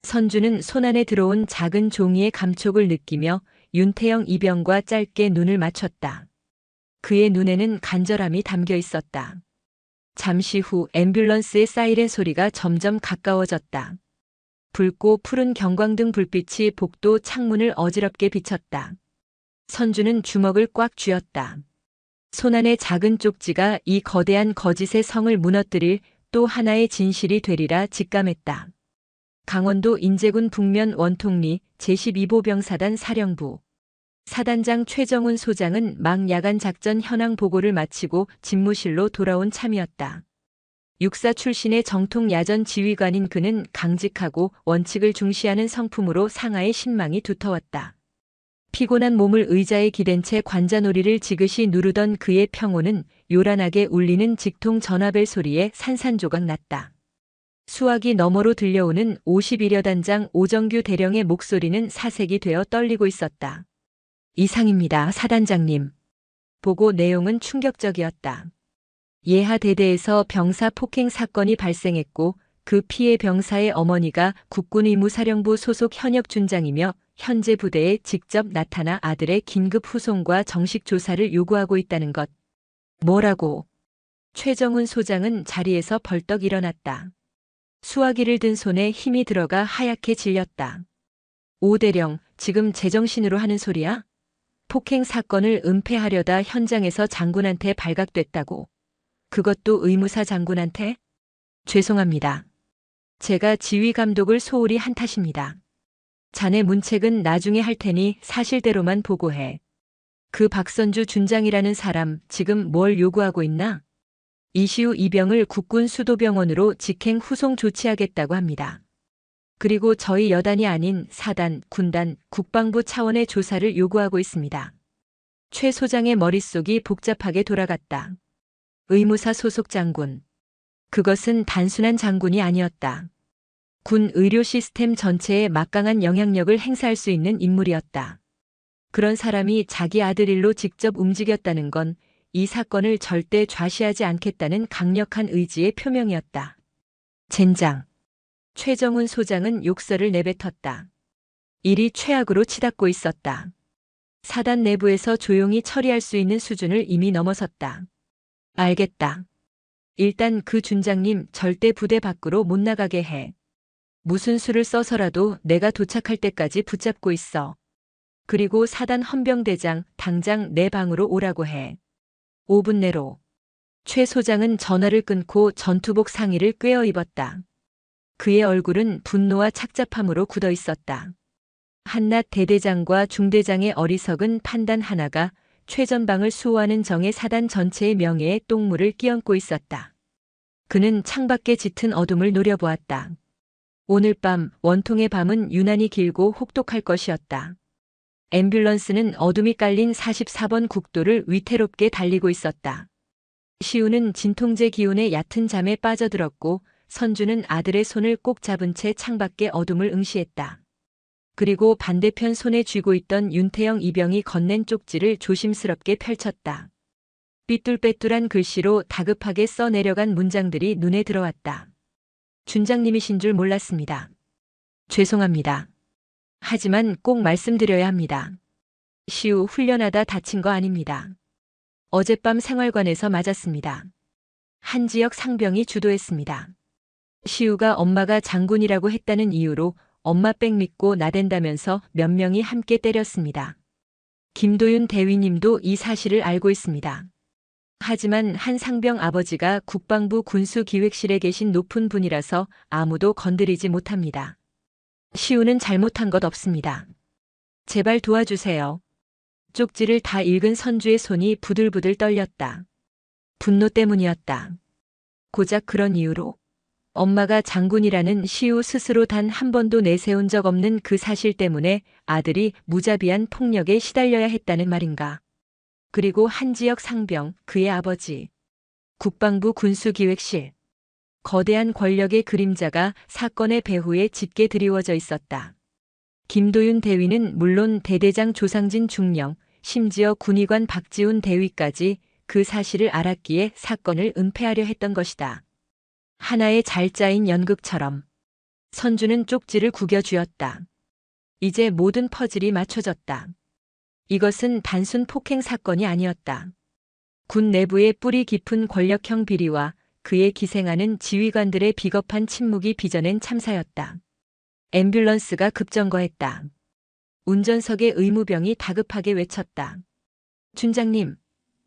선주는 손안에 들어온 작은 종이의 감촉을 느끼며 윤태영 이병과 짧게 눈을 맞췄다. 그의 눈에는 간절함이 담겨 있었다. 잠시 후 앰뷸런스의 사이렌 소리가 점점 가까워졌다. 붉고 푸른 경광등 불빛이 복도 창문을 어지럽게 비쳤다. 선주는 주먹을 꽉 쥐었다. 손안의 작은 쪽지가 이 거대한 거짓의 성을 무너뜨릴 또 하나의 진실이 되리라 직감했다. 강원도 인제군 북면 원통리 제12보병사단 사령부. 사단장 최정훈 소장은 막 야간 작전 현황 보고를 마치고 집무실로 돌아온 참이었다. 육사 출신의 정통 야전 지휘관인 그는 강직하고 원칙을 중시하는 성품으로 상하의 신망이 두터웠다. 피곤한 몸을 의자에 기댄 채 관자놀이를 지그시 누르던 그의 평호는 요란하게 울리는 직통 전화벨 소리에 산산조각 났다. 수화기 너머로 들려오는 51여 단장 오정규 대령의 목소리는 사색이 되어 떨리고 있었다. 이상입니다, 사단장님. 보고 내용은 충격적이었다. 예하 대대에서 병사 폭행 사건이 발생했고 그 피해 병사의 어머니가 국군의무사령부 소속 현역 준장이며 현재 부대에 직접 나타나 아들의 긴급 후송과 정식 조사를 요구하고 있다는 것. 뭐라고? 최정훈 소장은 자리에서 벌떡 일어났다. 수화기를 든 손에 힘이 들어가 하얗게 질렸다. 오 대령, 지금 제정신으로 하는 소리야? 폭행 사건을 은폐하려다 현장에서 장군한테 발각됐다고. 그것도 의무사 장군한테? 죄송합니다. 제가 지휘 감독을 소홀히 한 탓입니다. 자네 문책은 나중에 할 테니 사실대로만 보고해. 그 박선주 준장이라는 사람 지금 뭘 요구하고 있나? 이시우 이병을 국군 수도병원으로 직행 후송 조치하겠다고 합니다. 그리고 저희 여단이 아닌 사단, 군단, 국방부 차원의 조사를 요구하고 있습니다. 최 소장의 머릿속이 복잡하게 돌아갔다. 의무사 소속 장군. 그것은 단순한 장군이 아니었다. 군 의료 시스템 전체에 막강한 영향력을 행사할 수 있는 인물이었다. 그런 사람이 자기 아들 일로 직접 움직였다는 건 이 사건을 절대 좌시하지 않겠다는 강력한 의지의 표명이었다. 젠장. 최정훈 소장은 욕설을 내뱉었다. 일이 최악으로 치닫고 있었다. 사단 내부에서 조용히 처리할 수 있는 수준을 이미 넘어섰다. 알겠다. 일단 그 준장님 절대 부대 밖으로 못 나가게 해. 무슨 수를 써서라도 내가 도착할 때까지 붙잡고 있어. 그리고 사단 헌병대장 당장 내 방으로 오라고 해. 5분 내로. 최 소장은 전화를 끊고 전투복 상의를 꿰어 입었다. 그의 얼굴은 분노와 착잡함으로 굳어 있었다. 한낱 대대장과 중대장의 어리석은 판단 하나가 최전방을 수호하는 정예 사단 전체의 명예에 똥물을 끼얹고 있었다. 그는 창밖에 짙은 어둠을 노려보았다. 오늘 밤 원통의 밤은 유난히 길고 혹독할 것이었다. 앰뷸런스는 어둠이 깔린 44번 국도를 위태롭게 달리고 있었다. 시우는 진통제 기운에 얕은 잠에 빠져들었고 선주는 아들의 손을 꼭 잡은 채 창밖의 어둠을 응시했다. 그리고 반대편 손에 쥐고 있던 윤태영 이병이 건넨 쪽지를 조심스럽게 펼쳤다. 삐뚤빼뚤한 글씨로 다급하게 써내려간 문장들이 눈에 들어왔다. 준장님이신 줄 몰랐습니다. 죄송합니다. 하지만 꼭 말씀드려야 합니다. 시우 훈련하다 다친 거 아닙니다. 어젯밤 생활관에서 맞았습니다. 한지혁 상병이 주도했습니다. 시우가 엄마가 장군이라고 했다는 이유로 엄마 백 믿고 나댄다면서 몇 명이 함께 때렸습니다. 김도윤 대위님도 이 사실을 알고 있습니다. 하지만 한 상병 아버지가 국방부 군수기획실에 계신 높은 분이라서 아무도 건드리지 못합니다. 시우는 잘못한 것 없습니다. 제발 도와주세요. 쪽지를 다 읽은 선주의 손이 부들부들 떨렸다. 분노 때문이었다. 고작 그런 이유로 엄마가 장군이라는 시우 스스로 단 한 번도 내세운 적 없는 그 사실 때문에 아들이 무자비한 폭력에 시달려야 했다는 말인가. 그리고 한지혁 상병, 그의 아버지. 국방부 군수기획실. 거대한 권력의 그림자가 사건의 배후에 짙게 드리워져 있었다. 김도윤 대위는 물론 대대장 조상진 중령, 심지어 군의관 박지훈 대위까지 그 사실을 알았기에 사건을 은폐하려 했던 것이다. 하나의 잘 짜인 연극처럼. 선주는 쪽지를 구겨 쥐었다. 이제 모든 퍼즐이 맞춰졌다. 이것은 단순 폭행 사건이 아니었다. 군 내부의 뿌리 깊은 권력형 비리와 그에 기생하는 지휘관들의 비겁한 침묵이 빚어낸 참사였다. 앰뷸런스가 급정거했다. 운전석의 의무병이 다급하게 외쳤다. 준장님,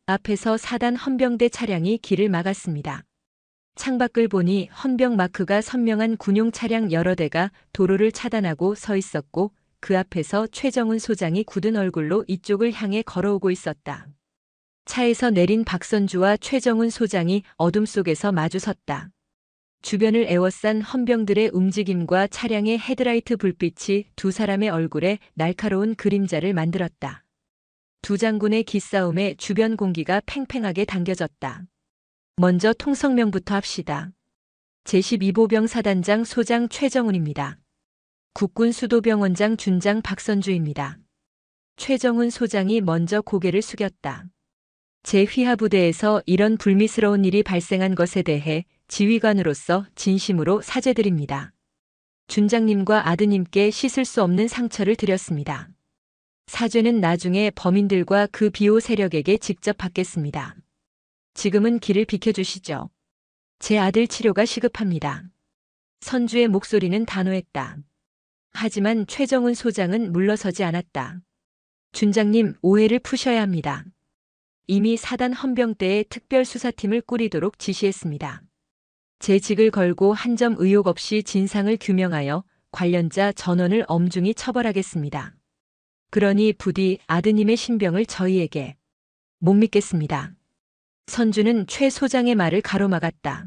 앞에서 사단 헌병대 차량이 길을 막았습니다. 창밖을 보니 헌병 마크가 선명한 군용 차량 여러 대가 도로를 차단하고 서 있었고 그 앞에서 최정훈 소장이 굳은 얼굴로 이쪽을 향해 걸어오고 있었다. 차에서 내린 박선주와 최정훈 소장이 어둠 속에서 마주섰다. 주변을 에워싼 헌병들의 움직임과 차량의 헤드라이트 불빛이 두 사람의 얼굴에 날카로운 그림자를 만들었다. 두 장군의 기싸움에 주변 공기가 팽팽하게 당겨졌다. 먼저 통성명부터 합시다. 제12보병 사단장 소장 최정훈입니다. 국군수도병원장 준장 박선주입니다. 최정훈 소장이 먼저 고개를 숙였다. 제1부대에서 이런 불미스러운 일이 발생한 것에 대해 지휘관으로서 진심으로 사죄드립니다. 준장님과 아드님께 씻을 수 없는 상처를 드렸습니다. 사죄는 나중에 범인들과 그 비호 세력에게 직접 받겠습니다. 지금은 길을 비켜주시죠. 제 아들 치료가 시급합니다. 선주의 목소리는 단호했다. 하지만 최정훈 소장은 물러서지 않았다. 준장님, 오해를 푸셔야 합니다. 이미 사단 헌병대에 특별수사팀을 꾸리도록 지시했습니다. 제 직을 걸고 한 점 의혹 없이 진상을 규명하여 관련자 전원을 엄중히 처벌하겠습니다. 그러니 부디 아드님의 신병을 저희에게. 못 믿겠습니다. 선주는 최 소장의 말을 가로막았다.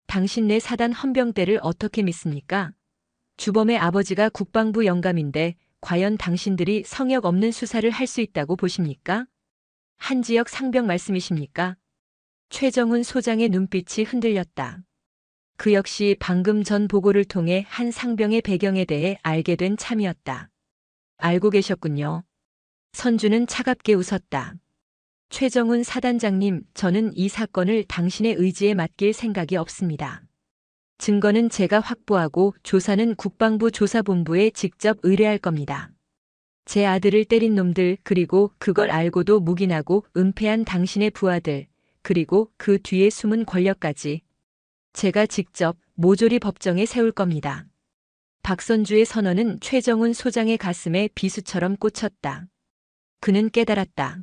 당신네 사단 헌병대를 어떻게 믿습니까? 주범의 아버지가 국방부 영감인데 과연 당신들이 성역 없는 수사를 할 수 있다고 보십니까? 한지혁 상병 말씀이십니까? 최정훈 소장의 눈빛이 흔들렸다. 그 역시 방금 전 보고를 통해 한 상병의 배경에 대해 알게 된 참이었다. 알고 계셨군요. 선주는 차갑게 웃었다. 최정훈 사단장님, 저는 이 사건을 당신의 의지에 맡길 생각이 없습니다. 증거는 제가 확보하고 조사는 국방부 조사본부에 직접 의뢰할 겁니다. 제 아들을 때린 놈들, 그리고 그걸 알고도 묵인하고 은폐한 당신의 부하들, 그리고 그 뒤에 숨은 권력까지 제가 직접 모조리 법정에 세울 겁니다. 박선주의 선언은 최정훈 소장의 가슴에 비수처럼 꽂혔다. 그는 깨달았다.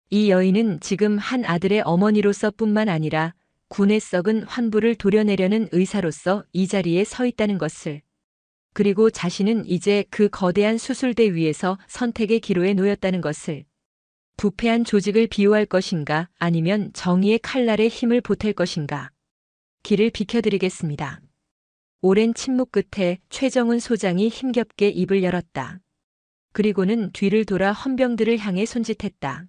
이 여인은 지금 한 아들의 어머니로서 뿐만 아니라 군의 썩은 환부를 도려내려는 의사로서 이 자리에 서 있다는 것을. 그리고 자신은 이제 그 거대한 수술대 위에서 선택의 기로에 놓였다는 것을. 부패한 조직을 비호할 것인가 아니면 정의의 칼날에 힘을 보탤 것인가. 길을 비켜드리겠습니다. 오랜 침묵 끝에 최정훈 소장이 힘겹게 입을 열었다. 그리고는 뒤를 돌아 헌병들을 향해 손짓했다.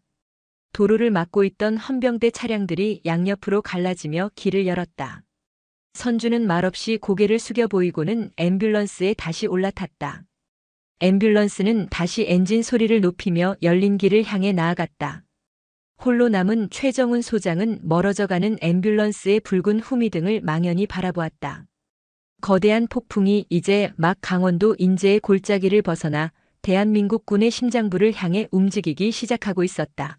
도로를 막고 있던 헌병대 차량들이 양옆으로 갈라지며 길을 열었다. 선주는 말없이 고개를 숙여 보이고는 앰뷸런스에 다시 올라탔다. 앰뷸런스는 다시 엔진 소리를 높이며 열린 길을 향해 나아갔다. 홀로 남은 최정훈 소장은 멀어져가는 앰뷸런스의 붉은 후미등을 망연히 바라보았다. 거대한 폭풍이 이제 막 강원도 인제의 골짜기를 벗어나 대한민국 군의 심장부를 향해 움직이기 시작하고 있었다.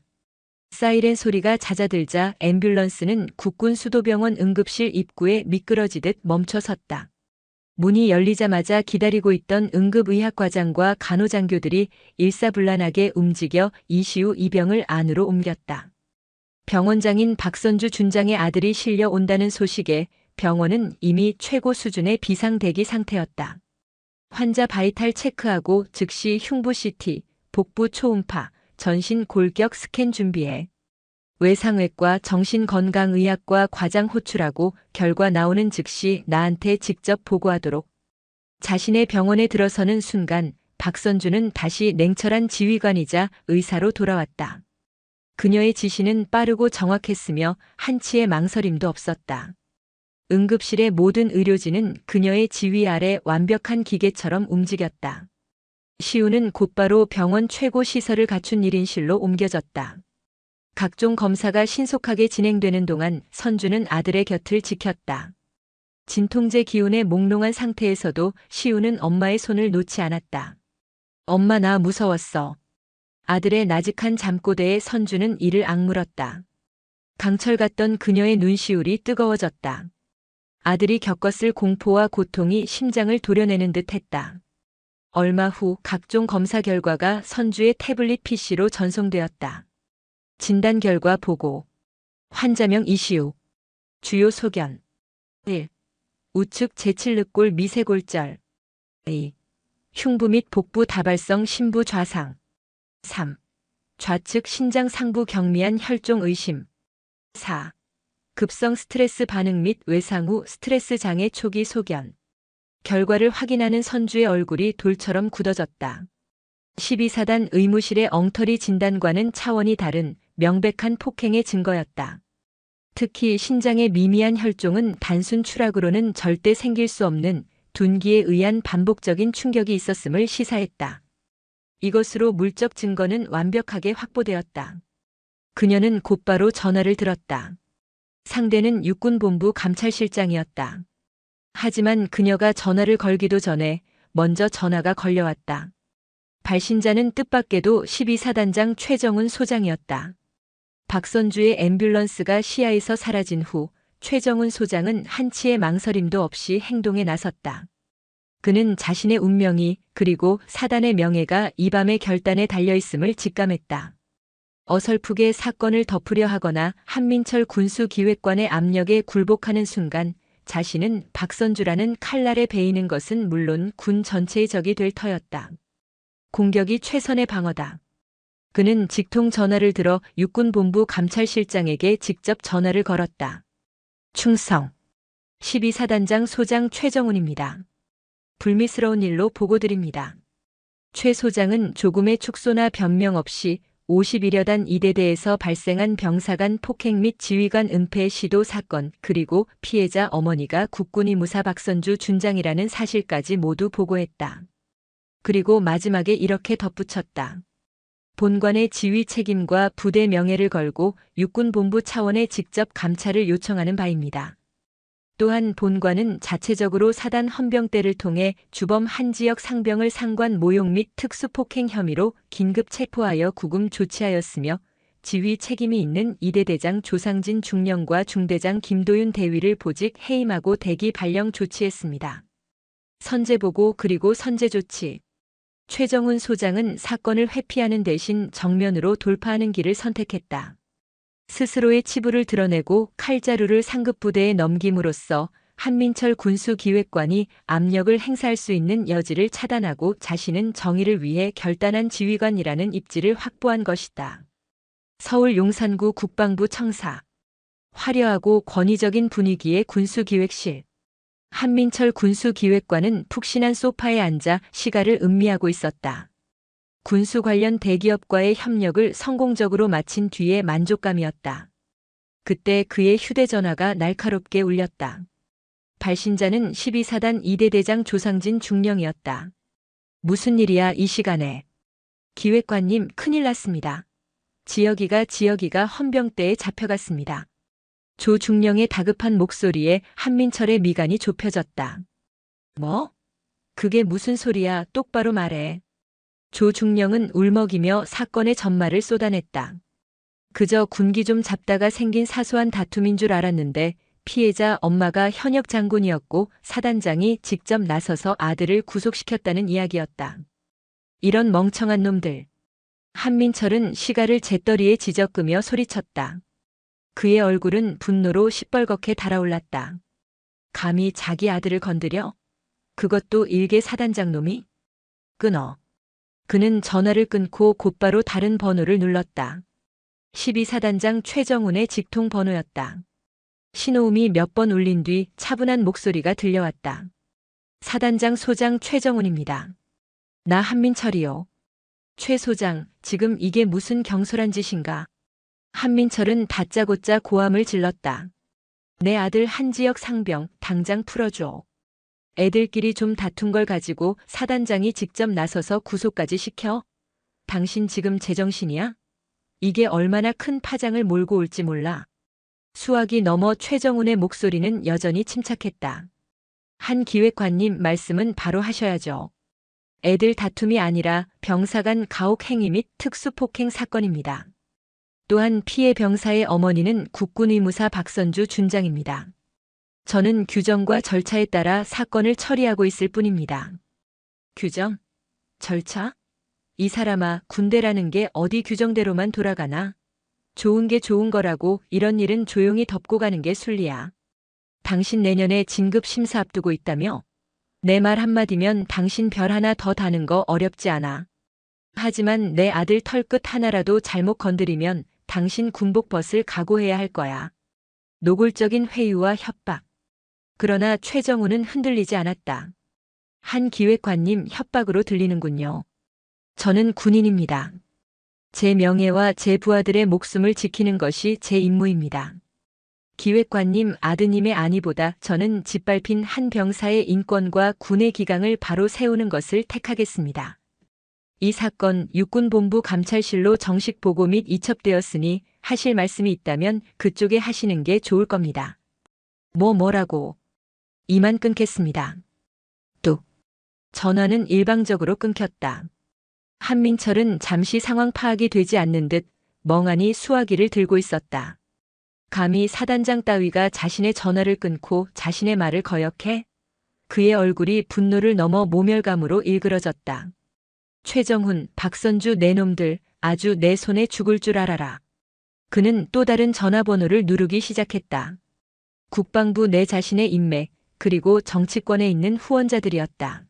사이렌 소리가 잦아들자 앰뷸런스는 국군 수도병원 응급실 입구에 미끄러지듯 멈춰 섰다. 문이 열리자마자 기다리고 있던 응급의학과장과 간호장교들이 일사불란하게 움직여 이시우 이병을 안으로 옮겼다. 병원장인 박선주 준장의 아들이 실려온다는 소식에 병원은 이미 최고 수준의 비상 대기 상태였다. 환자 바이탈 체크하고 즉시 흉부 CT, 복부 초음파, 전신 골격 스캔 준비해. 외상외과 정신건강의학과 과장 호출하고 결과 나오는 즉시 나한테 직접 보고하도록. 자신의 병원에 들어서는 순간 박선주는 다시 냉철한 지휘관이자 의사로 돌아왔다. 그녀의 지시는 빠르고 정확했으며 한치의 망설임도 없었다. 응급실의 모든 의료진은 그녀의 지휘 아래 완벽한 기계처럼 움직였다. 시우는 곧바로 병원 최고 시설을 갖춘 1인실로 옮겨졌다. 각종 검사가 신속하게 진행되는 동안 선주는 아들의 곁을 지켰다. 진통제 기운에 몽롱한 상태에서도 시우는 엄마의 손을 놓지 않았다. 엄마 나 무서웠어. 아들의 나직한 잠꼬대에 선주는 이를 악물었다. 강철 같던 그녀의 눈시울이 뜨거워졌다. 아들이 겪었을 공포와 고통이 심장을 도려내는 듯 했다. 얼마 후 각종 검사 결과가 선주의 태블릿 PC로 전송되었다. 진단 결과 보고. 환자명 이시우. 주요 소견. 1. 우측 제7늑골 미세골절. 2. 흉부 및 복부 다발성 심부 좌상. 3. 좌측 신장 상부 경미한 혈종 의심. 4. 급성 스트레스 반응 및 외상 후 스트레스 장애 초기 소견. 결과를 확인하는 선주의 얼굴이 돌처럼 굳어졌다. 12사단 의무실의 엉터리 진단과는 차원이 다른 명백한 폭행의 증거였다. 특히 신장의 미미한 혈종은 단순 추락으로는 절대 생길 수 없는 둔기에 의한 반복적인 충격이 있었음을 시사했다. 이것으로 물적 증거는 완벽하게 확보되었다. 그녀는 곧바로 전화를 들었다. 상대는 육군본부 감찰실장이었다. 하지만 그녀가 전화를 걸기도 전에 먼저 전화가 걸려왔다. 발신자는 뜻밖에도 12사단장 최정훈 소장이었다. 박선주의 앰뷸런스가 시야에서 사라진 후 최정훈 소장은 한치의 망설임도 없이 행동에 나섰다. 그는 자신의 운명이 그리고 사단의 명예가 이 밤의 결단에 달려있음을 직감했다. 어설프게 사건을 덮으려 하거나 한민철 군수기획관의 압력에 굴복하는 순간 자신은 박선주라는 칼날에 베이는 것은 물론 군 전체의 적이 될 터였다. 공격이 최선의 방어다. 그는 직통 전화를 들어 육군본부 감찰실장에게 직접 전화를 걸었다. 충성. 12사단장 소장 최정훈입니다. 불미스러운 일로 보고드립니다. 최 소장은 조금의 축소나 변명 없이 51여단 2대대에서 발생한 병사간 폭행 및 지휘관 은폐 시도 사건 그리고 피해자 어머니가 국군의무사 박선주 준장이라는 사실까지 모두 보고했다. 그리고 마지막에 이렇게 덧붙였다. 본관의 지휘 책임과 부대 명예를 걸고 육군본부 차원에 직접 감찰을 요청하는 바입니다. 또한 본관은 자체적으로 사단 헌병대를 통해 주범 한지역 상병을 상관 모욕 및 특수폭행 혐의로 긴급 체포하여 구금 조치하였으며 지휘 책임이 있는 2대 대장 조상진 중령과 중대장 김도윤 대위를 보직 해임하고 대기 발령 조치했습니다. 선제보고 그리고 선제조치. 최정훈 소장은 사건을 회피하는 대신 정면으로 돌파하는 길을 선택했다. 스스로의 치부를 드러내고 칼자루를 상급부대에 넘김으로써 한민철 군수기획관이 압력을 행사할 수 있는 여지를 차단하고 자신은 정의를 위해 결단한 지휘관이라는 입지를 확보한 것이다. 서울 용산구 국방부 청사. 화려하고 권위적인 분위기의 군수기획실. 한민철 군수기획관은 푹신한 소파에 앉아 시가를 음미하고 있었다. 군수 관련 대기업과의 협력을 성공적으로 마친 뒤의 만족감이었다. 그때 그의 휴대전화가 날카롭게 울렸다. 발신자는 12사단 2대 대장 조상진 중령이었다. 무슨 일이야 이 시간에. 기획관님 큰일 났습니다. 지혁이가 헌병대에 잡혀갔습니다. 조 중령의 다급한 목소리에 한민철의 미간이 좁혀졌다. 뭐? 그게 무슨 소리야 똑바로 말해. 조 중령은 울먹이며 사건의 전말을 쏟아냈다. 그저 군기 좀 잡다가 생긴 사소한 다툼인 줄 알았는데 피해자 엄마가 현역 장군이었고 사단장이 직접 나서서 아들을 구속시켰다는 이야기였다. 이런 멍청한 놈들. 한민철은 시가를 재떨이에 지저끄며 소리쳤다. 그의 얼굴은 분노로 시뻘겋게 달아올랐다. 감히 자기 아들을 건드려? 그것도 일개 사단장 놈이? 끊어. 그는 전화를 끊고 곧바로 다른 번호를 눌렀다. 12사단장 최정훈의 직통 번호였다. 신호음이 몇 번 울린 뒤 차분한 목소리가 들려왔다. 사단장 소장 최정훈입니다. 나 한민철이요. 최 소장, 지금 이게 무슨 경솔한 짓인가? 한민철은 다짜고짜 고함을 질렀다. 내 아들 한지혁 상병 당장 풀어줘. 애들끼리 좀 다툰 걸 가지고 사단장이 직접 나서서 구속까지 시켜? 당신 지금 제정신이야? 이게 얼마나 큰 파장을 몰고 올지 몰라. 수화기 넘어 최정훈의 목소리는 여전히 침착했다. 한 기획관님 말씀은 바로 하셔야죠. 애들 다툼이 아니라 병사 간 가혹 행위 및 특수폭행 사건입니다. 또한 피해 병사의 어머니는 국군의무사 박선주 준장입니다. 저는 규정과 절차에 따라 사건을 처리하고 있을 뿐입니다. 규정? 절차? 이 사람아, 군대라는 게 어디 규정대로만 돌아가나? 좋은 게 좋은 거라고 이런 일은 조용히 덮고 가는 게 순리야. 당신 내년에 진급 심사 앞두고 있다며? 내 말 한마디면 당신 별 하나 더 다는 거 어렵지 않아. 하지만 내 아들 털끝 하나라도 잘못 건드리면 당신 군복벗을 각오해야 할 거야. 노골적인 회유와 협박. 그러나 최정훈은 흔들리지 않았다. 한 기획관님 협박으로 들리는군요. 저는 군인입니다. 제 명예와 제 부하들의 목숨을 지키는 것이 제 임무입니다. 기획관님 아드님의 안위보다 저는 짓밟힌 한 병사의 인권과 군의 기강을 바로 세우는 것을 택하겠습니다. 이 사건 육군본부 감찰실로 정식 보고 및 이첩되었으니 하실 말씀이 있다면 그쪽에 하시는 게 좋을 겁니다. 뭐라고? 이만 끊겠습니다. 뚝. 전화는 일방적으로 끊겼다. 한민철은 잠시 상황 파악이 되지 않는 듯 멍하니 수화기를 들고 있었다. 감히 사단장 따위가 자신의 전화를 끊고 자신의 말을 거역해? 그의 얼굴이 분노를 넘어 모멸감으로 일그러졌다. 최정훈, 박선주 네 놈들 아주 내 손에 죽을 줄 알아라. 그는 또 다른 전화번호를 누르기 시작했다. 국방부 내 자신의 인맥, 그리고 정치권에 있는 후원자들이었다.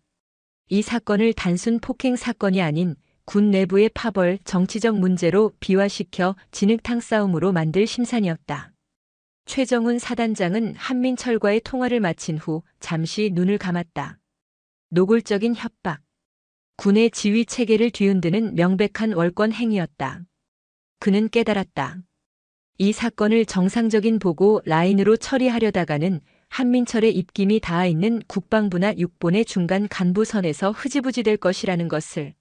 이 사건을 단순 폭행 사건이 아닌 군 내부의 파벌, 정치적 문제로 비화시켜 진흙탕 싸움으로 만들 심산이었다. 최정훈 사단장은 한민철과의 통화를 마친 후 잠시 눈을 감았다. 노골적인 협박. 군의 지휘 체계를 뒤흔드는 명백한 월권 행위였다. 그는 깨달았다. 이 사건을 정상적인 보고 라인으로 처리하려다가는 한민철의 입김이 닿아 있는 국방부나 육본의 중간 간부선에서 흐지부지 될 것이라는 것을.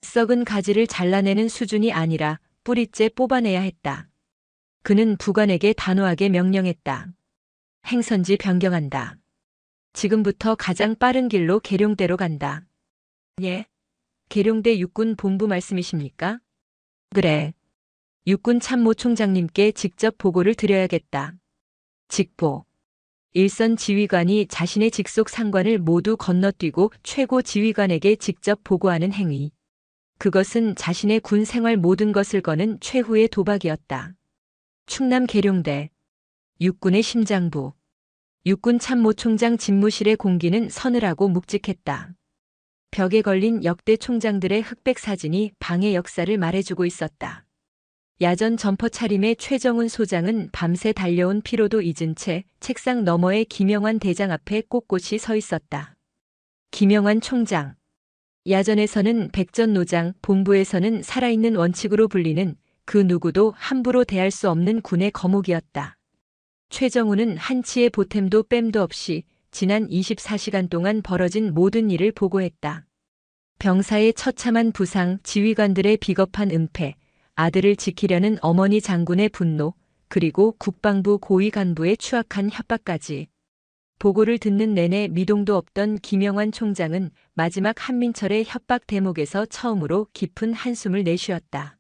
썩은 가지를 잘라내는 수준이 아니라 뿌리째 뽑아내야 했다. 그는 부관에게 단호하게 명령했다. 행선지 변경한다. 지금부터 가장 빠른 길로 계룡대로 간다. 예? 계룡대 육군 본부 말씀이십니까? 그래. 육군 참모총장님께 직접 보고를 드려야겠다. 직보. 일선 지휘관이 자신의 직속 상관을 모두 건너뛰고 최고 지휘관에게 직접 보고하는 행위. 그것은 자신의 군 생활 모든 것을 거는 최후의 도박이었다. 충남 계룡대. 육군의 심장부. 육군 참모총장 집무실의 공기는 서늘하고 묵직했다. 벽에 걸린 역대 총장들의 흑백 사진이 방의 역사를 말해주고 있었다. 야전 점퍼 차림의 최정훈 소장은 밤새 달려온 피로도 잊은 채 책상 너머의 김영환 대장 앞에 꼿꼿이 서 있었다. 김영환 총장. 야전에서는 백전노장, 본부에서는 살아있는 원칙으로 불리는 그 누구도 함부로 대할 수 없는 군의 거목이었다. 최정훈은 한치의 보탬도 뺨도 없이 지난 24시간 동안 벌어진 모든 일을 보고했다. 병사의 처참한 부상, 지휘관들의 비겁한 은폐, 아들을 지키려는 어머니 장군의 분노, 그리고 국방부 고위 간부의 추악한 협박까지. 보고를 듣는 내내 미동도 없던 김영환 총장은 마지막 한민철의 협박 대목에서 처음으로 깊은 한숨을 내쉬었다.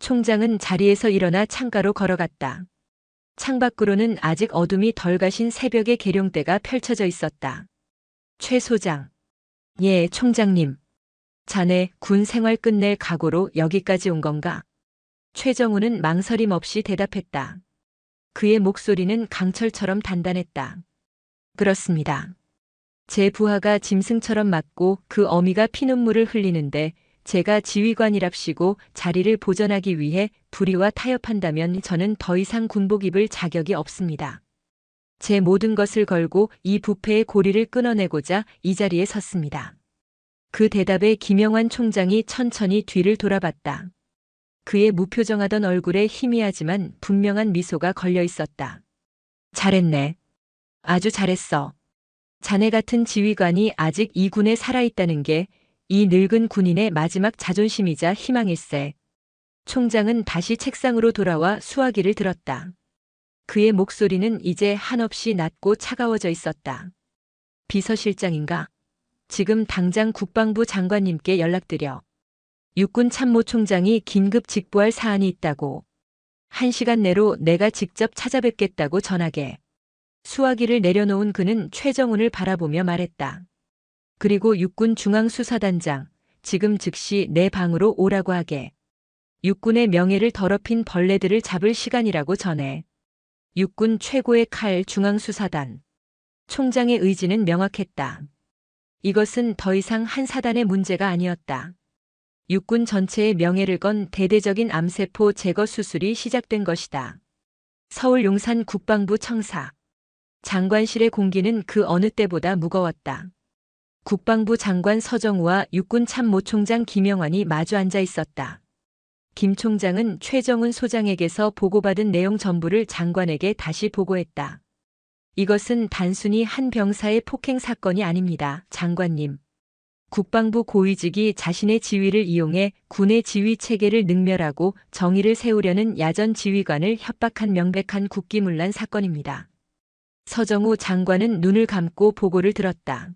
총장은 자리에서 일어나 창가로 걸어갔다. 창밖으로는 아직 어둠이 덜 가신 새벽의 계룡대가 펼쳐져 있었다. 최 소장. 예, 총장님. 자네 군 생활 끝낼 각오로 여기까지 온 건가? 최정우는 망설임 없이 대답했다. 그의 목소리는 강철처럼 단단했다. 그렇습니다. 제 부하가 짐승처럼 맞고 그 어미가 피눈물을 흘리는데 제가 지휘관이랍시고 자리를 보전하기 위해 불의와 타협한다면 저는 더 이상 군복 입을 자격이 없습니다. 제 모든 것을 걸고 이 부패의 고리를 끊어내고자 이 자리에 섰습니다. 그 대답에 김영환 총장이 천천히 뒤를 돌아봤다. 그의 무표정하던 얼굴에 희미하지만 분명한 미소가 걸려 있었다. 잘했네. 아주 잘했어. 자네 같은 지휘관이 아직 이 군에 살아있다는 게 이 늙은 군인의 마지막 자존심이자 희망일세. 총장은 다시 책상으로 돌아와 수화기를 들었다. 그의 목소리는 이제 한없이 낮고 차가워져 있었다. 비서실장인가? 지금 당장 국방부 장관님께 연락드려. 육군 참모총장이 긴급 직보할 사안이 있다고. 1시간 내로 내가 직접 찾아뵙겠다고 전하게. 수화기를 내려놓은 그는 최정훈을 바라보며 말했다. 그리고 육군 중앙수사단장, 지금 즉시 내 방으로 오라고 하게. 육군의 명예를 더럽힌 벌레들을 잡을 시간이라고 전해. 육군 최고의 칼 중앙수사단. 총장의 의지는 명확했다. 이것은 더 이상 한 사단의 문제가 아니었다. 육군 전체의 명예를 건 대대적인 암세포 제거 수술이 시작된 것이다. 서울 용산 국방부 청사. 장관실의 공기는 그 어느 때보다 무거웠다. 국방부 장관 서정우와 육군 참모총장 김영환이 마주 앉아 있었다. 김 총장은 최정훈 소장에게서 보고받은 내용 전부를 장관에게 다시 보고했다. 이것은 단순히 한 병사의 폭행 사건이 아닙니다, 장관님. 국방부 고위직이 자신의 지위를 이용해 군의 지휘 체계를 능멸하고 정의를 세우려는 야전 지휘관을 협박한 명백한 국기문란 사건입니다. 서정우 장관은 눈을 감고 보고를 들었다.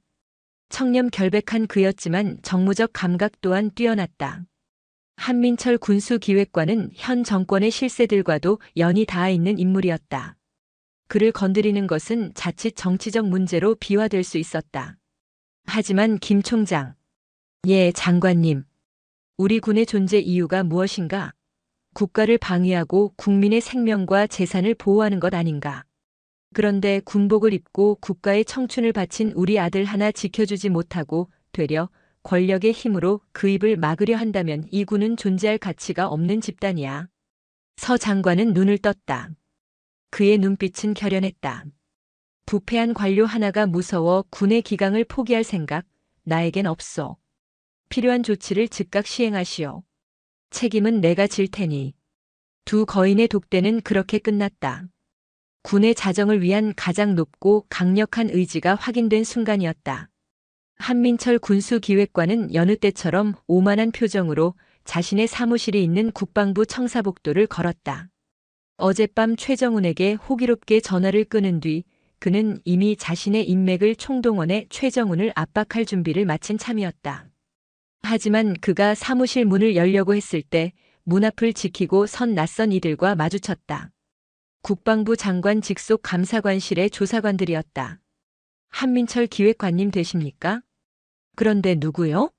청렴 결백한 그였지만 정무적 감각 또한 뛰어났다. 한민철 군수기획관은 현 정권의 실세들과도 연이 닿아 있는 인물이었다. 그를 건드리는 것은 자칫 정치적 문제로 비화될 수 있었다. 하지만 김 총장. 예, 장관님. 우리 군의 존재 이유가 무엇인가? 국가를 방위하고 국민의 생명과 재산을 보호하는 것 아닌가? 그런데 군복을 입고 국가의 청춘을 바친 우리 아들 하나 지켜주지 못하고 되려 권력의 힘으로 그 입을 막으려 한다면 이 군은 존재할 가치가 없는 집단이야. 서 장관은 눈을 떴다. 그의 눈빛은 결연했다. 부패한 관료 하나가 무서워 군의 기강을 포기할 생각 나에겐 없어. 필요한 조치를 즉각 시행하시오. 책임은 내가 질 테니. 두 거인의 독대는 그렇게 끝났다. 군의 자정을 위한 가장 높고 강력한 의지가 확인된 순간이었다. 한민철 군수기획관은 여느 때처럼 오만한 표정으로 자신의 사무실이 있는 국방부 청사복도를 걸었다. 어젯밤 최정훈에게 호기롭게 전화를 끊은 뒤 그는 이미 자신의 인맥을 총동원해 최정훈을 압박할 준비를 마친 참이었다. 하지만 그가 사무실 문을 열려고 했을 때 문 앞을 지키고 선 낯선 이들과 마주쳤다. 국방부 장관 직속 감사관실의 조사관들이었다. 한민철 기획관님 되십니까? 그런데 누구요?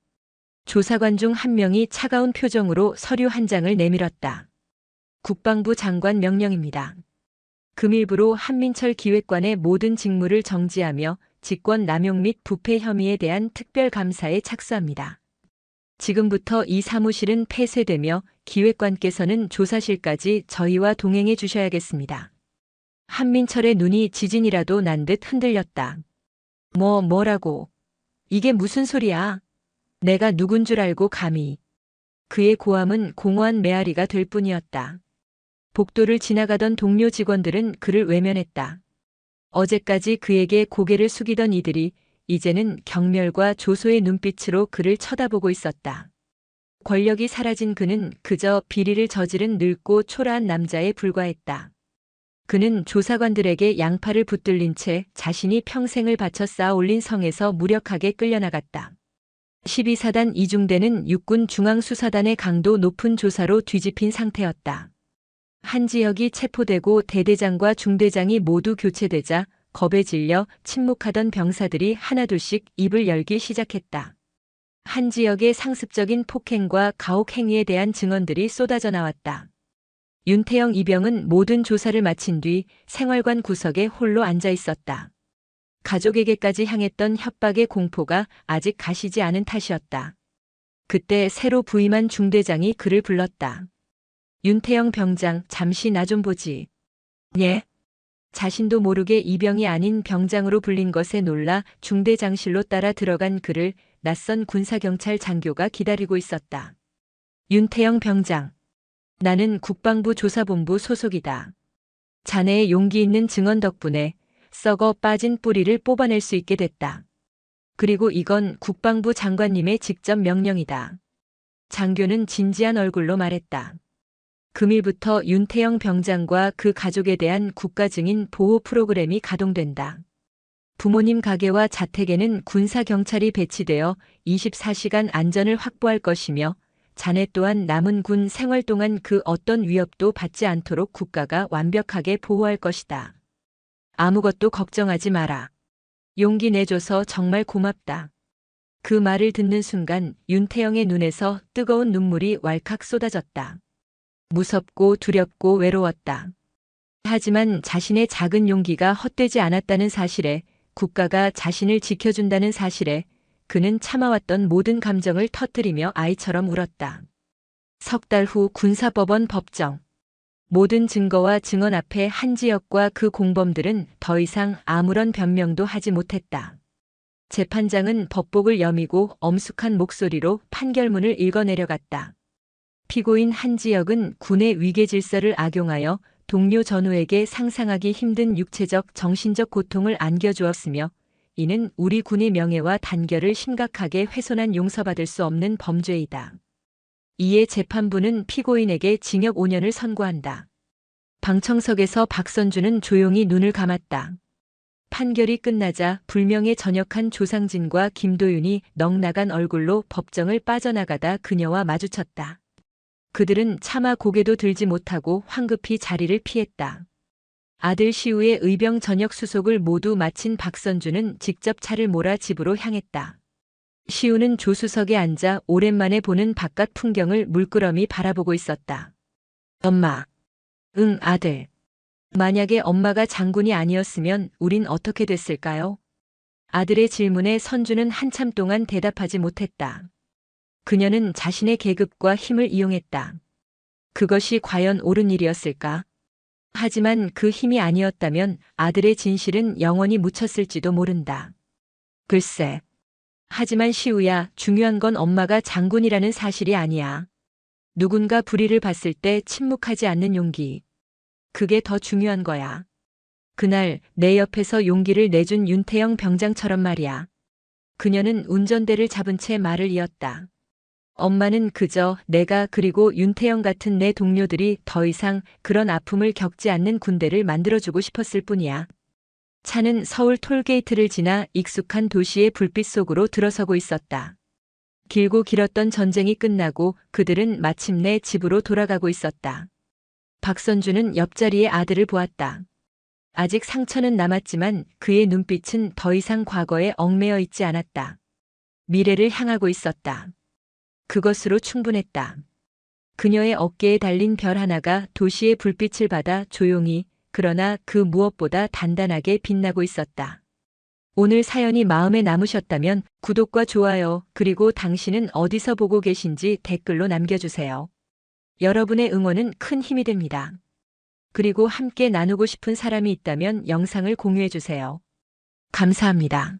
조사관 중 한 명이 차가운 표정으로 서류 한 장을 내밀었다. 국방부 장관 명령입니다. 금일부로 한민철 기획관의 모든 직무를 정지하며 직권 남용 및 부패 혐의에 대한 특별 감사에 착수합니다. 지금부터 이 사무실은 폐쇄되며 기획관께서는 조사실까지 저희와 동행해 주셔야겠습니다. 한민철의 눈이 지진이라도 난 듯 흔들렸다. 뭐라고? 이게 무슨 소리야? 내가 누군 줄 알고 감히. 그의 고함은 공허한 메아리가 될 뿐이었다. 복도를 지나가던 동료 직원들은 그를 외면했다. 어제까지 그에게 고개를 숙이던 이들이 이제는 경멸과 조소의 눈빛으로 그를 쳐다보고 있었다. 권력이 사라진 그는 그저 비리를 저지른 늙고 초라한 남자에 불과했다. 그는 조사관들에게 양팔을 붙들린 채 자신이 평생을 바쳐 쌓아 올린 성에서 무력하게 끌려나갔다. 12사단 이중대는 육군 중앙수사단의 강도 높은 조사로 뒤집힌 상태였다. 한 지역이 체포되고 대대장과 중대장이 모두 교체되자 겁에 질려 침묵하던 병사들이 하나둘씩 입을 열기 시작했다. 한 지역의 상습적인 폭행과 가혹 행위에 대한 증언들이 쏟아져 나왔다. 윤태영 이병은 모든 조사를 마친 뒤 생활관 구석에 홀로 앉아 있었다. 가족에게까지 향했던 협박의 공포가 아직 가시지 않은 탓이었다. 그때 새로 부임한 중대장이 그를 불렀다. 윤태영 병장, 잠시 나 좀 보지. 예? 자신도 모르게 이병이 아닌 병장으로 불린 것에 놀라 중대장실로 따라 들어간 그를 낯선 군사경찰 장교가 기다리고 있었다. 윤태영 병장. 나는 국방부 조사본부 소속이다. 자네의 용기 있는 증언 덕분에 썩어 빠진 뿌리를 뽑아낼 수 있게 됐다. 그리고 이건 국방부 장관님의 직접 명령이다. 장교는 진지한 얼굴로 말했다. 금일부터 윤태영 병장과 그 가족에 대한 국가증인 보호 프로그램이 가동된다. 부모님 가게와 자택에는 군사경찰이 배치되어 24시간 안전을 확보할 것이며 자네 또한 남은 군 생활 동안 그 어떤 위협도 받지 않도록 국가가 완벽하게 보호할 것이다. 아무것도 걱정하지 마라. 용기 내줘서 정말 고맙다. 그 말을 듣는 순간 윤태영의 눈에서 뜨거운 눈물이 왈칵 쏟아졌다. 무섭고 두렵고 외로웠다. 하지만 자신의 작은 용기가 헛되지 않았다는 사실에, 국가가 자신을 지켜준다는 사실에 그는 참아왔던 모든 감정을 터뜨리며 아이처럼 울었다. 석 달 후 군사법원 법정. 모든 증거와 증언 앞에 한지혁과 그 공범들은 더 이상 아무런 변명도 하지 못했다. 재판장은 법복을 여미고 엄숙한 목소리로 판결문을 읽어내려갔다. 피고인 한지혁은 군의 위계 질서를 악용하여 동료 전우에게 상상하기 힘든 육체적, 정신적 고통을 안겨주었으며 이는 우리 군의 명예와 단결을 심각하게 훼손한 용서받을 수 없는 범죄이다. 이에 재판부는 피고인에게 징역 5년을 선고한다. 방청석에서 박선주는 조용히 눈을 감았다. 판결이 끝나자 불명예 전역한 조상진과 김도윤이 넋나간 얼굴로 법정을 빠져나가다 그녀와 마주쳤다. 그들은 차마 고개도 들지 못하고 황급히 자리를 피했다. 아들 시우의 의병 전역 수속을 모두 마친 박선주는 직접 차를 몰아 집으로 향했다. 시우는 조수석에 앉아 오랜만에 보는 바깥 풍경을 물끄러미 바라보고 있었다. 엄마. 응, 아들. 만약에 엄마가 장군이 아니었으면 우린 어떻게 됐을까요? 아들의 질문에 선주는 한참 동안 대답하지 못했다. 그녀는 자신의 계급과 힘을 이용했다. 그것이 과연 옳은 일이었을까? 하지만 그 힘이 아니었다면 아들의 진실은 영원히 묻혔을지도 모른다. 글쎄. 하지만 시우야, 중요한 건 엄마가 장군이라는 사실이 아니야. 누군가 불의를 봤을 때 침묵하지 않는 용기. 그게 더 중요한 거야. 그날 내 옆에서 용기를 내준 윤태영 병장처럼 말이야. 그녀는 운전대를 잡은 채 말을 이었다. 엄마는 그저 내가 그리고 윤태영 같은 내 동료들이 더 이상 그런 아픔을 겪지 않는 군대를 만들어주고 싶었을 뿐이야. 차는 서울 톨게이트를 지나 익숙한 도시의 불빛 속으로 들어서고 있었다. 길고 길었던 전쟁이 끝나고 그들은 마침내 집으로 돌아가고 있었다. 박선주는 옆자리의 아들을 보았다. 아직 상처는 남았지만 그의 눈빛은 더 이상 과거에 얽매여 있지 않았다. 미래를 향하고 있었다. 그것으로 충분했다. 그녀의 어깨에 달린 별 하나가 도시의 불빛을 받아 조용히, 그러나 그 무엇보다 단단하게 빛나고 있었다. 오늘 사연이 마음에 남으셨다면 구독과 좋아요, 그리고 당신은 어디서 보고 계신지 댓글로 남겨주세요. 여러분의 응원은 큰 힘이 됩니다. 그리고 함께 나누고 싶은 사람이 있다면 영상을 공유해주세요. 감사합니다.